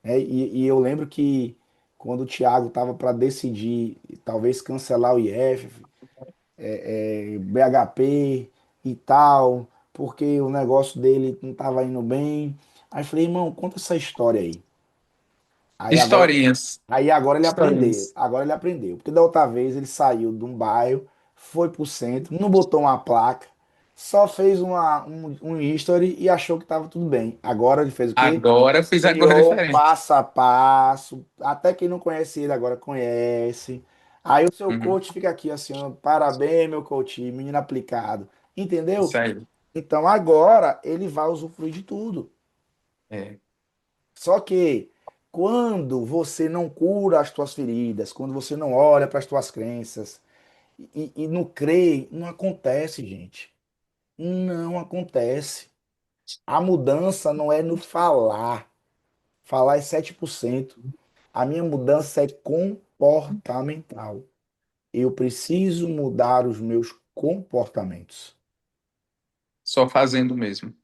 Né? E eu lembro que quando o Thiago estava para decidir, talvez cancelar o IF, BHP e tal, porque o negócio dele não estava indo bem. Aí eu falei, irmão, conta essa história aí. Aí agora, Historinhas. Aí agora ele aprendeu. Historinhas. Agora ele aprendeu. Porque da outra vez ele saiu de um bairro, foi pro centro, não botou uma placa, só fez um history e achou que estava tudo bem. Agora ele fez o quê? Agora fiz a coisa Criou diferente. passo a passo. Até quem não conhece ele agora conhece. Aí o seu Uhum. coach fica aqui assim, ó, parabéns, meu coach, menino aplicado. Isso Entendeu? aí. Então agora ele vai usufruir de tudo. É. Só que quando você não cura as tuas feridas, quando você não olha para as tuas crenças e não crê, não acontece, gente. Não acontece. A mudança não é no falar. Falar é 7%. A minha mudança é comportamental. Eu preciso mudar os meus comportamentos. Só fazendo mesmo.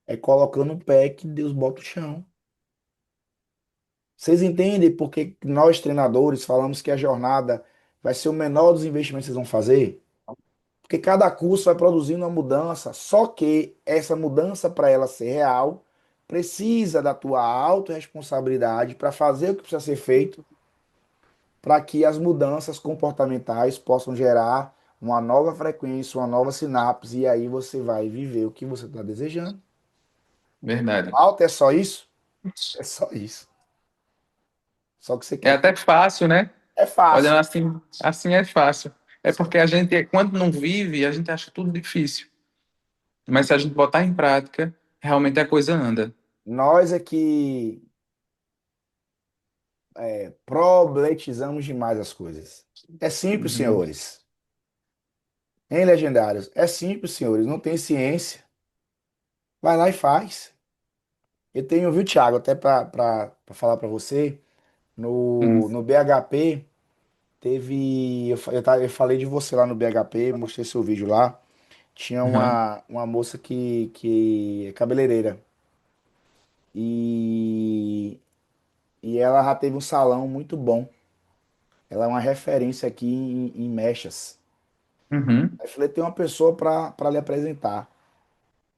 É colocando o pé que Deus bota o chão. Vocês entendem porque nós, treinadores, falamos que a jornada vai ser o menor dos investimentos que vocês vão fazer? Porque cada curso vai produzindo uma mudança, só que essa mudança, para ela ser real, precisa da tua autorresponsabilidade para fazer o que precisa ser feito para que as mudanças comportamentais possam gerar uma nova frequência, uma nova sinapse, e aí você vai viver o que você está desejando. Verdade. Falta é só isso? É só isso. Só que você É quer. até fácil, né? É Olhando fácil. assim, assim é fácil. É porque a gente, quando não vive, a gente acha tudo difícil. Mas se a gente botar em prática, realmente a coisa anda. Nós é que problematizamos demais as coisas. É simples, Uhum. senhores. Em Legendários, é simples, senhores. Não tem ciência. Vai lá e faz. Eu tenho, viu, Thiago, até para falar para você, Uhum. no BHP, teve. Eu falei de você lá no BHP, mostrei seu vídeo lá. Tinha Uhum. uma moça que é cabeleireira. E, e ela já teve um salão muito bom. Ela é uma referência aqui em mechas. Uhum. Aí eu falei, tem uma pessoa para lhe apresentar.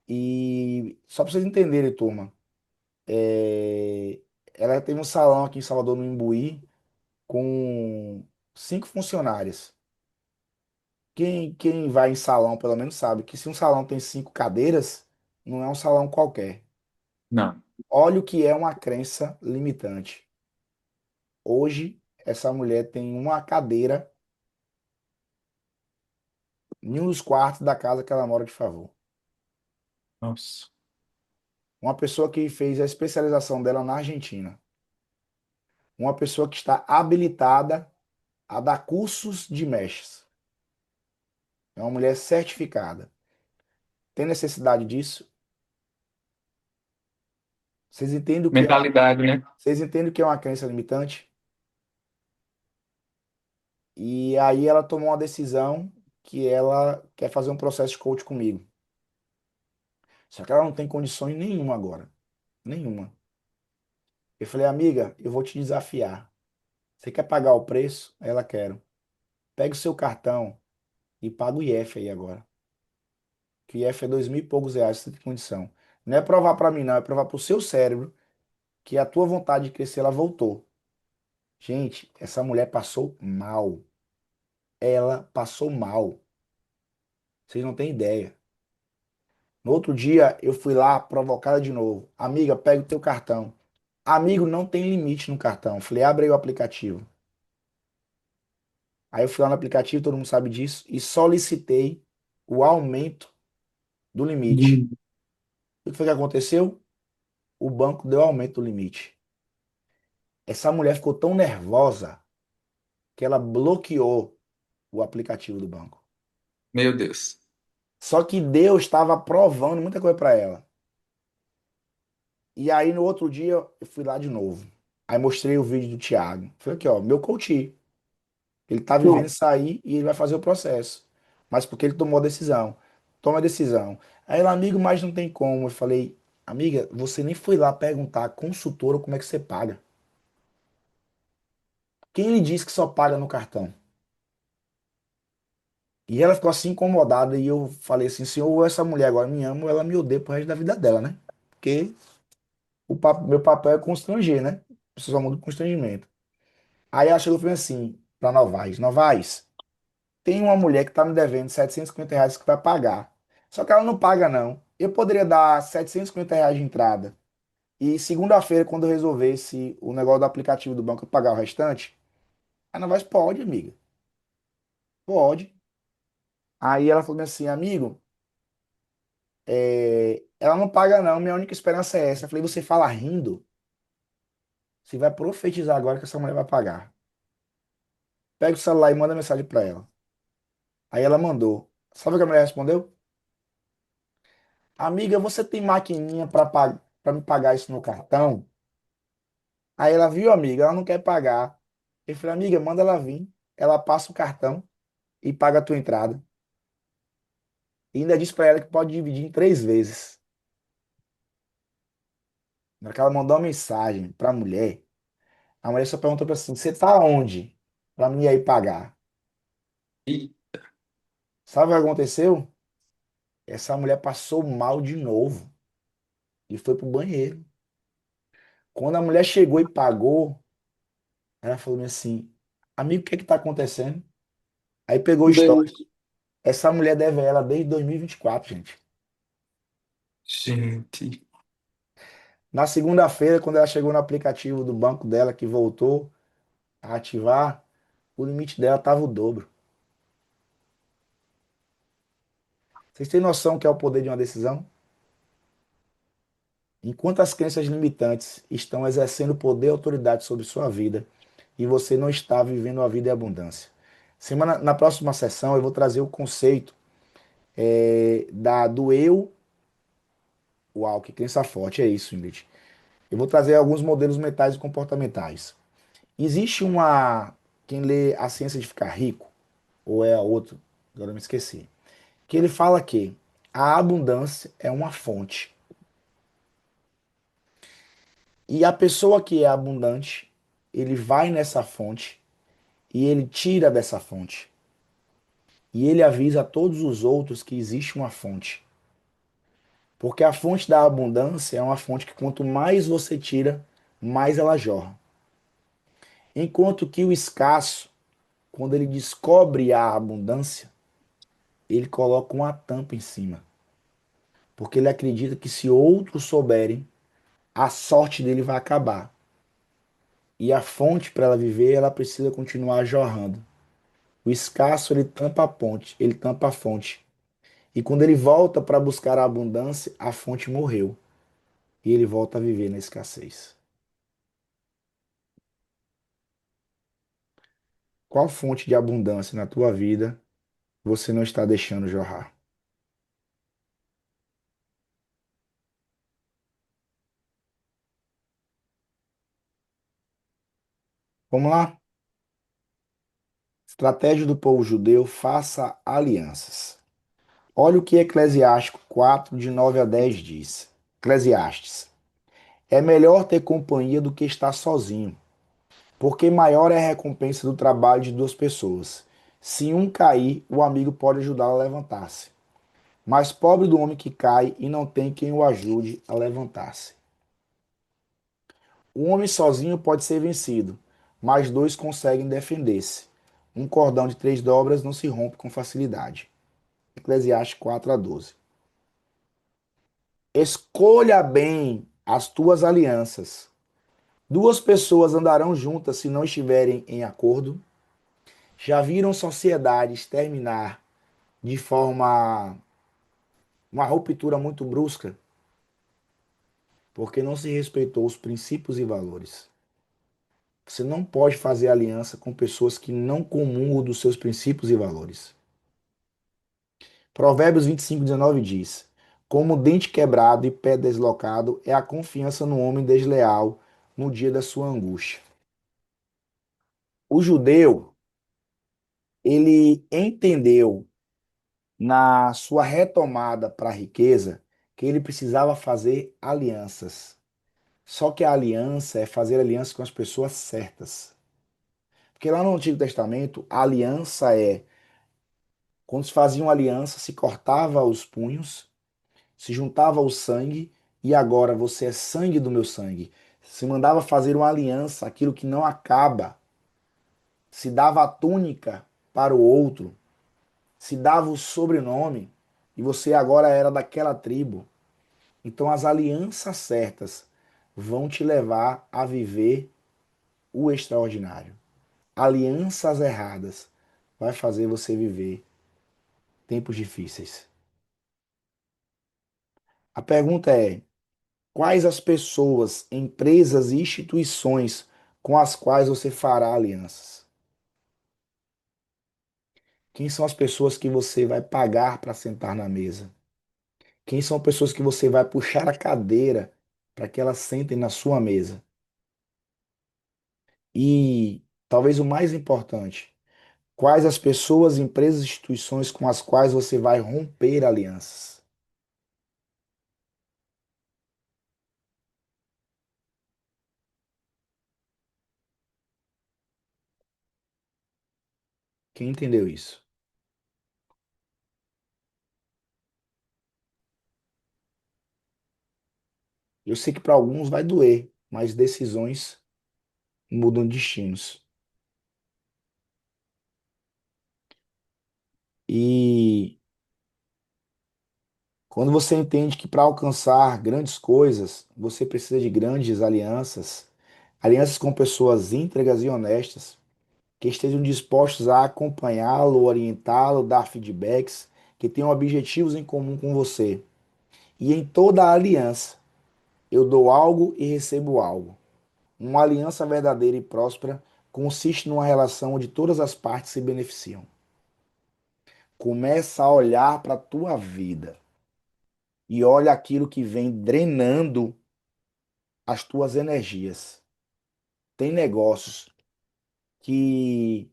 E só para vocês entenderem, turma, é, ela teve um salão aqui em Salvador, no Imbuí, com 5 funcionárias. Quem vai em salão, pelo menos, sabe que se um salão tem 5 cadeiras, não é um salão qualquer. Não. Olha o que é uma crença limitante. Hoje, essa mulher tem uma cadeira em um dos quartos da casa que ela mora de favor. Nossa. Uma pessoa que fez a especialização dela na Argentina. Uma pessoa que está habilitada a dar cursos de mechas. É uma mulher certificada. Tem necessidade disso? Vocês entendem o que é uma, Mentalidade, né? vocês entendem o que é uma crença limitante? E aí ela tomou uma decisão que ela quer fazer um processo de coach comigo. Só que ela não tem condições nenhuma agora. Nenhuma. Eu falei, amiga, eu vou te desafiar. Você quer pagar o preço? Ela quer. Pega o seu cartão e paga o IF aí agora. Que o IF é 2.000 e poucos reais, você tem condição. Não é provar para mim, não. É provar para o seu cérebro que a tua vontade de crescer, ela voltou. Gente, essa mulher passou mal. Ela passou mal. Vocês não têm ideia. No outro dia, eu fui lá provocada de novo. Amiga, pega o teu cartão. Amigo, não tem limite no cartão. Falei, abre aí o aplicativo. Aí eu fui lá no aplicativo, todo mundo sabe disso, e solicitei o aumento do limite. Uhum. O que foi que aconteceu? o banco deu aumento do limite. Essa mulher ficou tão nervosa que ela bloqueou o aplicativo do banco. Meu Deus. Só que Deus estava provando muita coisa para ela. E aí no outro dia eu fui lá de novo. Aí mostrei o vídeo do Thiago. Falei aqui, ó, meu coach. Ele tá vivendo isso aí e ele vai fazer o processo. Mas porque ele tomou a decisão. Toma a decisão. Aí ela, amigo, mas não tem como. Eu falei, amiga, você nem foi lá perguntar à consultora como é que você paga. Quem lhe disse que só paga no cartão? E ela ficou assim incomodada e eu falei assim, senhor, ou essa mulher agora me ama ou ela me odeia pro resto da vida dela, né? Porque meu papel é constranger, né? Você só muda o constrangimento. Aí ela chegou e falou assim, pra Novaes, Novaes, tem uma mulher que tá me devendo R$ 750 que vai pagar. Só que ela não paga, não. Eu poderia dar R$ 750 de entrada. E segunda-feira, quando eu resolvesse o negócio do aplicativo do banco, eu pagar o restante? A Novaes pode, amiga. Pode. Aí ela falou assim, amigo, ela não paga não, minha única esperança é essa. Eu falei, você fala rindo, você vai profetizar agora que essa mulher vai pagar. Pega o celular e manda mensagem pra ela. Aí ela mandou. Sabe o que a mulher respondeu? Amiga, você tem maquininha pra me pagar isso no cartão? Aí ela viu, amiga, ela não quer pagar. Eu falei, amiga, manda ela vir. Ela passa o cartão e paga a tua entrada. E ainda disse pra ela que pode dividir em 3 vezes. Na hora que ela mandou uma mensagem pra mulher, a mulher só perguntou pra ela assim, você tá onde? Pra mim ir aí pagar. E, Sabe o que aconteceu? Essa mulher passou mal de novo e foi pro banheiro. Quando a mulher chegou e pagou, ela falou assim, amigo, o que é que tá acontecendo? Aí pegou o bem, histórico. Essa mulher deve ela desde 2024, gente. gente, Na segunda-feira, quando ela chegou no aplicativo do banco dela, que voltou a ativar, o limite dela estava o dobro. Vocês têm noção que é o poder de uma decisão? Enquanto as crenças limitantes estão exercendo poder e autoridade sobre sua vida, e você não está vivendo a vida em abundância. Na próxima sessão, eu vou trazer o conceito do eu. Uau, que crença forte é isso, Ingrid. Eu vou trazer alguns modelos mentais e comportamentais. Existe uma. Quem lê A Ciência de Ficar Rico, ou é a outro, agora eu me esqueci, que ele fala que a abundância é uma fonte. E a pessoa que é abundante, ele vai nessa fonte e ele tira dessa fonte. E ele avisa a todos os outros que existe uma fonte. Porque a fonte da abundância é uma fonte que quanto mais você tira, mais ela jorra. Enquanto que o escasso, quando ele descobre a abundância, ele coloca uma tampa em cima. Porque ele acredita que se outros souberem, a sorte dele vai acabar. E a fonte, para ela viver, ela precisa continuar jorrando. O escasso, ele tampa a ponte, ele tampa a fonte. E quando ele volta para buscar a abundância, a fonte morreu. E ele volta a viver na escassez. Qual fonte de abundância na tua vida você não está deixando jorrar? Vamos lá? Estratégia do povo judeu: faça alianças. Olha o que Eclesiástico 4, de 9 a 10 diz. Eclesiastes. É melhor ter companhia do que estar sozinho, porque maior é a recompensa do trabalho de duas pessoas. Se um cair, o amigo pode ajudá-lo a levantar-se. Mas pobre do homem que cai e não tem quem o ajude a levantar-se. O homem sozinho pode ser vencido, mas dois conseguem defender-se. Um cordão de 3 dobras não se rompe com facilidade. Eclesiastes 4 a 12. Escolha bem as tuas alianças. Duas pessoas andarão juntas se não estiverem em acordo. Já viram sociedades terminar de forma uma ruptura muito brusca? porque não se respeitou os princípios e valores. Você não pode fazer aliança com pessoas que não comungam dos seus princípios e valores. Provérbios 25:19 diz: Como dente quebrado e pé deslocado é a confiança no homem desleal no dia da sua angústia. O judeu, ele entendeu na sua retomada para a riqueza que ele precisava fazer alianças. Só que a aliança é fazer aliança com as pessoas certas. Porque lá no Antigo Testamento, a aliança é quando se fazia uma aliança, se cortava os punhos, se juntava o sangue, e agora você é sangue do meu sangue. Se mandava fazer uma aliança, aquilo que não acaba. Se dava a túnica para o outro, se dava o sobrenome, e você agora era daquela tribo. Então as alianças certas vão te levar a viver o extraordinário. Alianças erradas vai fazer você viver tempos difíceis. A pergunta é: quais as pessoas, empresas e instituições com as quais você fará alianças? Quem são as pessoas que você vai pagar para sentar na mesa? Quem são as pessoas que você vai puxar a cadeira para que elas sentem na sua mesa? E talvez o mais importante, quais as pessoas, empresas e instituições com as quais você vai romper alianças? Quem entendeu isso? Eu sei que para alguns vai doer, mas decisões mudam destinos. E quando você entende que para alcançar grandes coisas, você precisa de grandes alianças, alianças com pessoas íntegras e honestas, que estejam dispostos a acompanhá-lo, orientá-lo, dar feedbacks, que tenham objetivos em comum com você. E em toda a aliança, eu dou algo e recebo algo. Uma aliança verdadeira e próspera consiste numa relação onde todas as partes se beneficiam. Começa a olhar para a tua vida e olha aquilo que vem drenando as tuas energias. Tem negócios que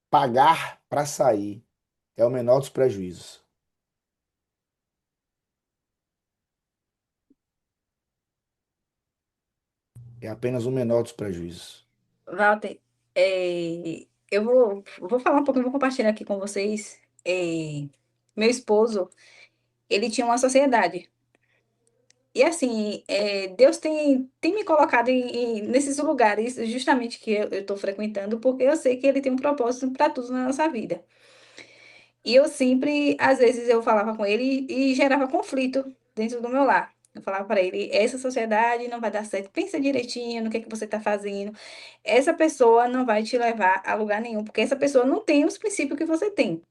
pagar para sair é o menor dos prejuízos. É apenas o menor dos prejuízos. Walter, eu vou falar um pouquinho, vou compartilhar aqui com vocês. Meu esposo, ele tinha uma sociedade. E assim, Deus tem me colocado nesses lugares, justamente que eu estou frequentando, porque eu sei que Ele tem um propósito para tudo na nossa vida. E eu sempre, às vezes, eu falava com ele e gerava conflito dentro do meu lar. Eu falava para ele, essa sociedade não vai dar certo, pensa direitinho no que é que você está fazendo. Essa pessoa não vai te levar a lugar nenhum, porque essa pessoa não tem os princípios que você tem.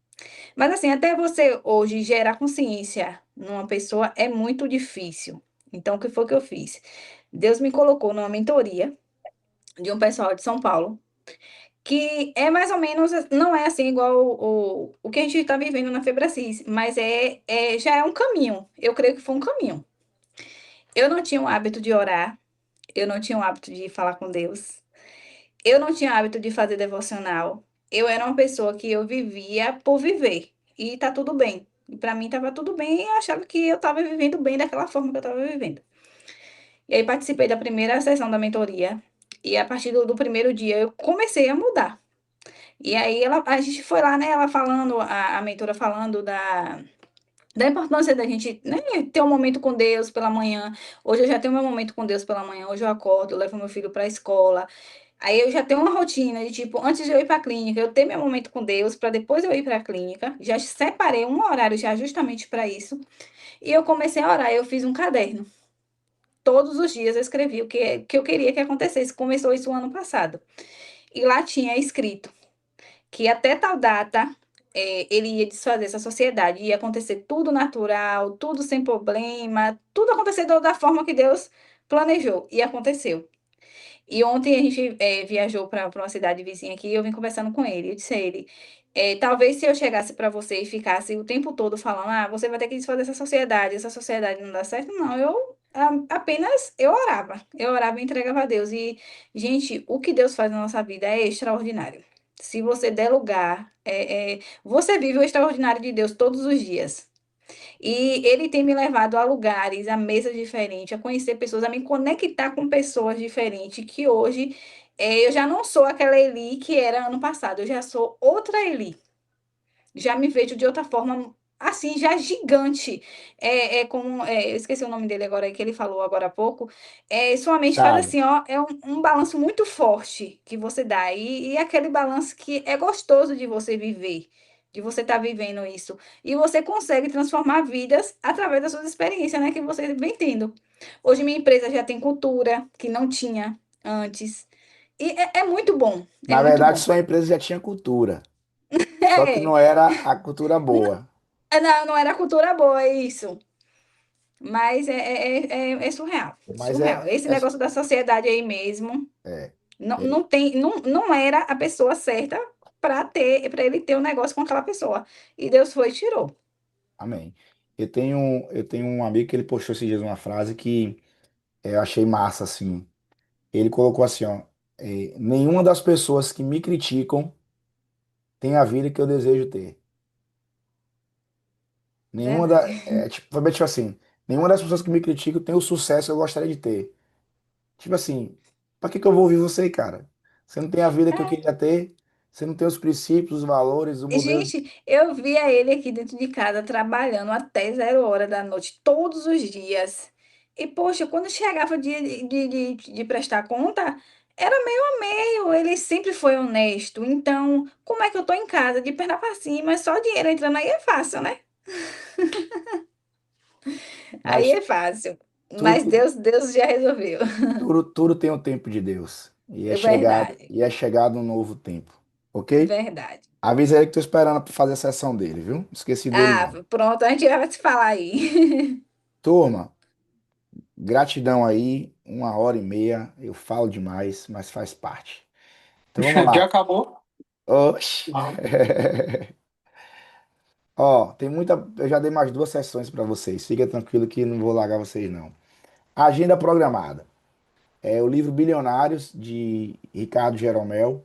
Mas assim, até você hoje gerar consciência numa pessoa é muito difícil. Então, o que foi que eu fiz? Deus me colocou numa mentoria de um pessoal de São Paulo, que é mais ou menos, não é assim igual o que a gente está vivendo na Febracis, mas já é um caminho. Eu creio que foi um caminho. Eu não tinha o hábito de orar, eu não tinha o hábito de falar com Deus, eu não tinha o hábito de fazer devocional. Eu era uma pessoa que eu vivia por viver. E tá tudo bem. E para mim tava tudo bem e eu achava que eu estava vivendo bem daquela forma que eu estava vivendo. E aí participei da primeira sessão da mentoria. E a partir do primeiro dia eu comecei a mudar. E aí a gente foi lá, né? Ela falando, a mentora falando da importância da gente, né, ter um momento com Deus pela manhã. Hoje eu já tenho meu momento com Deus pela manhã. Hoje eu acordo, eu levo meu filho para a escola. Aí eu já tenho uma rotina de tipo, antes de eu ir para a clínica, eu ter meu momento com Deus, para depois eu ir para a clínica. Já separei um horário já justamente para isso. E eu comecei a orar, eu fiz um caderno. Todos os dias eu escrevi que eu queria que acontecesse. Começou isso o ano passado. E lá tinha escrito que até tal data ele ia desfazer essa sociedade, ia acontecer tudo natural, tudo sem problema, tudo acontecer da forma que Deus planejou, e aconteceu. E ontem a gente viajou para uma cidade vizinha aqui e eu vim conversando com ele. Eu disse a ele: talvez se eu chegasse para você e ficasse o tempo todo falando, você vai ter que desfazer essa sociedade não dá certo, não. Apenas eu orava e entregava a Deus. E, gente, o que Deus faz na nossa vida é extraordinário. Se você der lugar, você vive o extraordinário de Deus todos os dias. E ele tem me levado a lugares, a mesas diferentes, a conhecer pessoas, a me conectar com pessoas diferentes, que hoje eu já não sou aquela Eli que era ano passado, eu já sou outra Eli. Já me vejo de outra forma, assim, já gigante. Eu esqueci o nome dele agora, que ele falou agora há pouco. Sua mente faz Thiago, assim, ó, é um balanço muito forte que você dá. E aquele balanço que é gostoso de você viver, de você estar vivendo isso. E você consegue transformar vidas através das suas experiências, né, que você vem tendo. Hoje minha empresa já tem cultura que não tinha antes. E é muito bom, é na muito verdade, bom. sua empresa já tinha cultura, só que É, não era a cultura boa. não, não era cultura boa, é isso. Mas é surreal, Mas surreal. Esse negócio da sociedade aí mesmo, é, não, é, não tem, não era a pessoa certa para ele ter um negócio com aquela pessoa. E Deus foi e tirou. amém. Eu tenho um amigo que ele postou esses dias uma frase que eu achei massa, assim. Ele colocou assim, ó, nenhuma das pessoas que me criticam tem a vida que eu desejo ter. Nenhuma Verdade. foi bem tipo assim, nenhuma das pessoas que me criticam tem o sucesso que eu gostaria de ter. Tipo assim, pra que que eu vou ouvir você, cara? Você não tem a vida que eu queria ter, você não tem os princípios, os valores, o modelo. Gente, eu via ele aqui dentro de casa trabalhando até 0 hora da noite, todos os dias. E, poxa, quando chegava o dia de prestar conta, era meio a meio. Ele sempre foi honesto. Então, como é que eu tô em casa de perna pra cima, só o dinheiro entrando aí é fácil, né? Aí Mas é fácil. Mas tudo, Deus já resolveu. tudo tem o tempo de Deus. É verdade, E é chegado um novo tempo. Ok? verdade. Avisa ele que tô esperando pra fazer a sessão dele, viu? Não esqueci dele, não. Pronto, a gente vai se falar aí. Turma, gratidão aí, 1 hora e meia. Eu falo demais, mas faz parte. Então vamos Já lá. acabou? Oxi. Não. Ó, tem muita. Eu já dei mais 2 sessões para vocês. Fica tranquilo que não vou largar vocês, não. Agenda programada. É o livro Bilionários, de Ricardo Jeromel.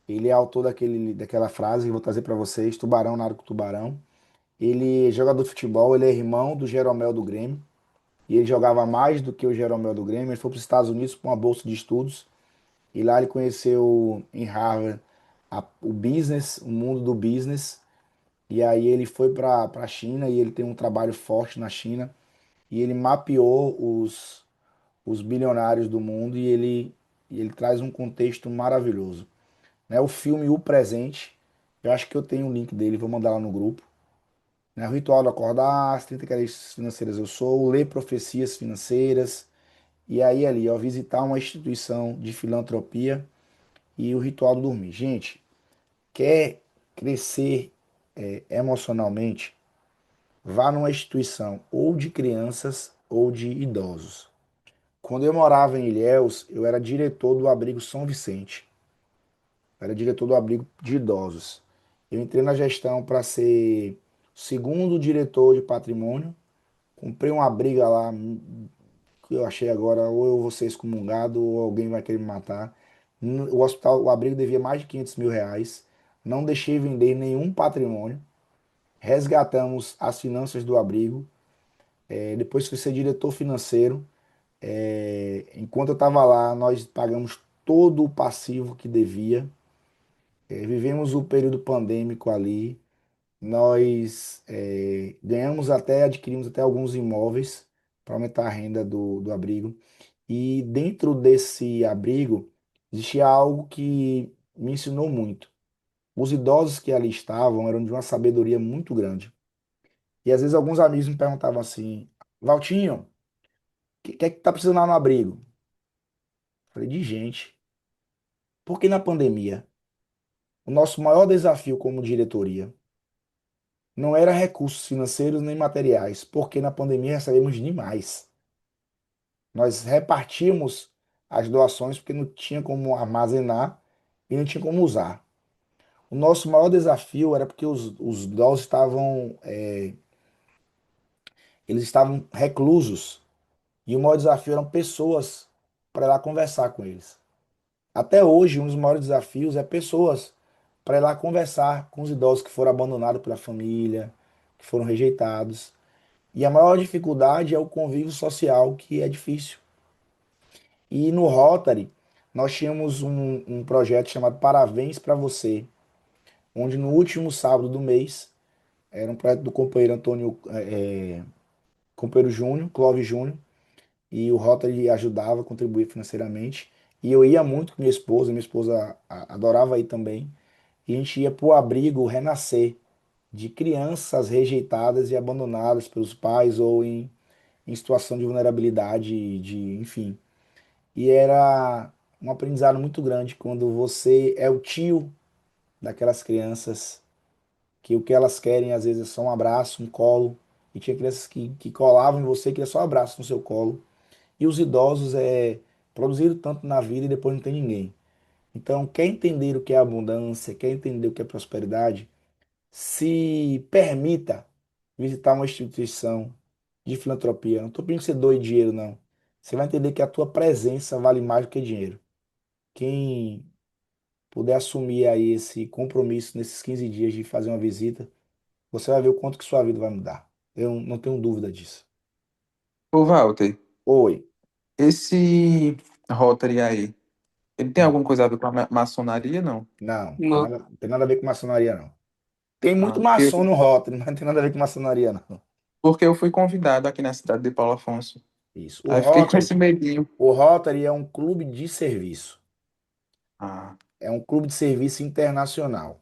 Ele é autor daquela frase que eu vou trazer para vocês: Tubarão nada com tubarão. Ele é jogador de futebol, ele é irmão do Jeromel do Grêmio. E ele jogava mais do que o Jeromel do Grêmio. Ele foi para os Estados Unidos com uma bolsa de estudos. E lá ele conheceu em Harvard o business, o mundo do business. E aí ele foi para a China e ele tem um trabalho forte na China. E ele mapeou os bilionários do mundo e ele traz um contexto maravilhoso. Né? O filme O Presente, eu acho que eu tenho o link dele, vou mandar lá no grupo. Né? O Ritual do Acordar, as 30 Características Financeiras Eu Sou, Ler Profecias Financeiras. E aí ali, ó, visitar uma instituição de filantropia e o Ritual do Dormir. Gente, quer crescer emocionalmente? Vá numa instituição ou de crianças ou de idosos. Quando eu morava em Ilhéus, eu era diretor do abrigo São Vicente. Eu era diretor do abrigo de idosos. Eu entrei na gestão para ser segundo diretor de patrimônio. Comprei uma briga lá que eu achei agora, ou eu vou ser excomungado ou alguém vai querer me matar. O hospital, o abrigo devia mais de R$ 500 mil. Não deixei vender nenhum patrimônio. Resgatamos as finanças do abrigo. Depois fui ser diretor financeiro. Enquanto eu estava lá, nós pagamos todo o passivo que devia. Vivemos o período pandêmico ali. Nós adquirimos até alguns imóveis para aumentar a renda do abrigo. E dentro desse abrigo existia algo que me ensinou muito. Os idosos que ali estavam eram de uma sabedoria muito grande. E às vezes alguns amigos me perguntavam assim: Valtinho, o que é que tá precisando lá no abrigo? Eu falei: de gente. Porque na pandemia, o nosso maior desafio como diretoria não era recursos financeiros nem materiais, porque na pandemia recebemos demais. Nós repartimos as doações porque não tinha como armazenar e não tinha como usar. O nosso maior desafio era porque os idosos estavam, eles estavam reclusos e o maior desafio eram pessoas para ir lá conversar com eles. Até hoje, um dos maiores desafios é pessoas para ir lá conversar com os idosos que foram abandonados pela família, que foram rejeitados. E a maior dificuldade é o convívio social, que é difícil. E no Rotary, nós tínhamos um projeto chamado Parabéns para Você, onde no último sábado do mês, era um projeto do companheiro Antônio, companheiro Júnior, Clóvis Júnior, e o Rotary ajudava, contribuía financeiramente. E eu ia muito com minha esposa adorava ir também. E a gente ia para o abrigo Renascer, de crianças rejeitadas e abandonadas pelos pais ou em situação de vulnerabilidade, enfim. E era um aprendizado muito grande quando você é o tio daquelas crianças, que o que elas querem às vezes é só um abraço, um colo. E tinha crianças que colavam em você, queria só um abraço no seu colo. E os idosos produziram tanto na vida e depois não tem ninguém. Então, quer entender o que é abundância, quer entender o que é prosperidade, se permita visitar uma instituição de filantropia. Não estou pedindo que você doe dinheiro, não. Você vai entender que a tua presença vale mais do que dinheiro. Quem puder assumir aí esse compromisso nesses 15 dias de fazer uma visita, você vai ver o quanto que sua vida vai mudar. Eu não tenho dúvida disso. Ô, Walter, Oi. esse Rotary aí, ele tem Hum. alguma coisa a ver com a maçonaria, não? Não, tem Não. nada, tem nada a ver com maçonaria, não. Tem muito Ah, maçom no Rotary, mas não tem nada a ver com maçonaria, não. porque eu fui convidado aqui na cidade de Paulo Afonso. Isso. Aí fiquei com esse medinho. O Rotary é um clube de serviço. Ah, É um clube de serviço internacional,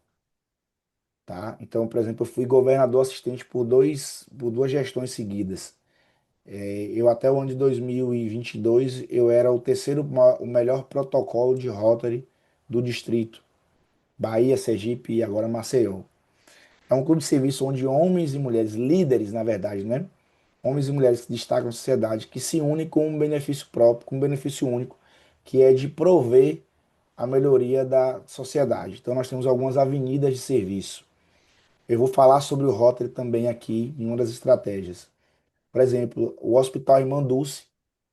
tá? Então, por exemplo, eu fui governador assistente por duas gestões seguidas. Eu até o ano de 2022, eu era o terceiro, o melhor protocolo de Rotary do distrito. Bahia, Sergipe e agora Maceió. É um clube de serviço onde homens e mulheres, líderes, na verdade, né? Homens e mulheres que destacam na sociedade, que se unem com um benefício próprio, com um benefício único, que é de prover a melhoria da sociedade. Então, nós temos algumas avenidas de serviço. Eu vou falar sobre o Rotary também aqui em uma das estratégias. Por exemplo, o Hospital Irmã Dulce,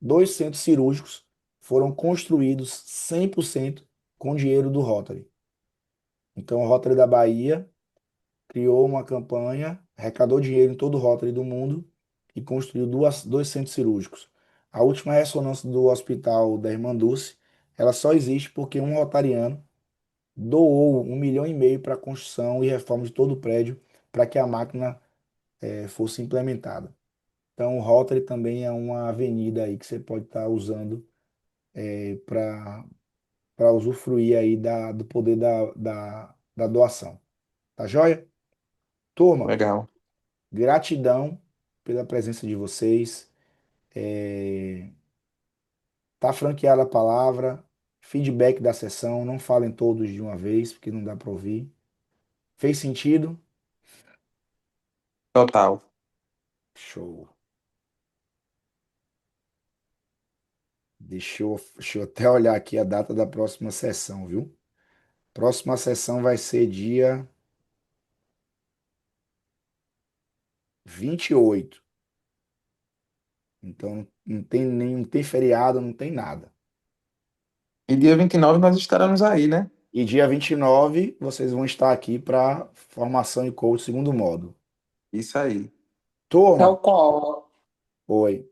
dois centros cirúrgicos foram construídos 100% com dinheiro do Rotary. Então, o Rotary da Bahia criou uma campanha, arrecadou dinheiro em todo o Rotary do mundo e construiu dois centros cirúrgicos. A última ressonância do Hospital da Irmã Dulce, ela só existe porque um rotariano doou 1,5 milhão para a construção e reforma de todo o prédio para que a máquina fosse implementada. Então, o Rotary também é uma avenida aí que você pode estar usando para usufruir aí do poder da doação. Tá joia? Turma, legal. gratidão pela presença de vocês. Tá franqueada a palavra. Feedback da sessão. Não falem todos de uma vez, porque não dá para ouvir. Fez sentido? Total. Show. Deixa eu até olhar aqui a data da próxima sessão, viu? Próxima sessão vai ser dia 28. Então não tem feriado, não tem nada. E dia 29 nós estaremos aí, né? E dia 29 vocês vão estar aqui para formação e coach segundo módulo. Isso aí. É o Turma, qual? oi.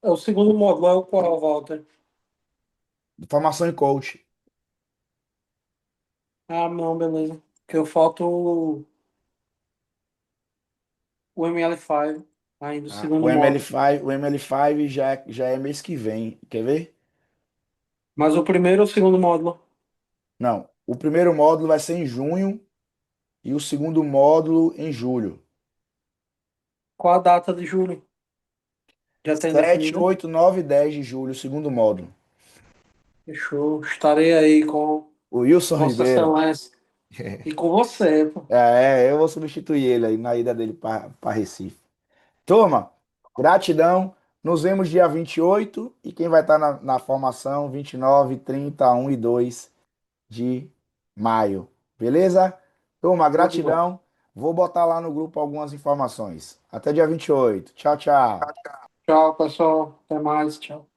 É o segundo módulo, é o qual, Walter? Formação e coach. Ah, não, beleza. Que eu falto o ML5 ainda, o Ah, o segundo módulo. ML5, o ML5 já é mês que vem. Quer ver? Mas o primeiro ou o segundo módulo? Não. O primeiro módulo vai ser em junho e o segundo módulo em julho. Qual a data de julho? Já tem 7, definido? 8, 9 e 10 de julho, o segundo módulo. Fechou. Estarei aí com O Wilson Vossa Ribeiro. Excelência. E com você, pô. Eu vou substituir ele aí na ida dele para Recife. Turma, gratidão. Nos vemos dia 28 e quem vai estar na formação 29, 30, 1 e 2 de maio. Beleza? Turma, Show de bola. gratidão. Vou botar lá no grupo algumas informações. Até dia 28. Tchau, tchau. Tchau, pessoal. Até mais. Tchau.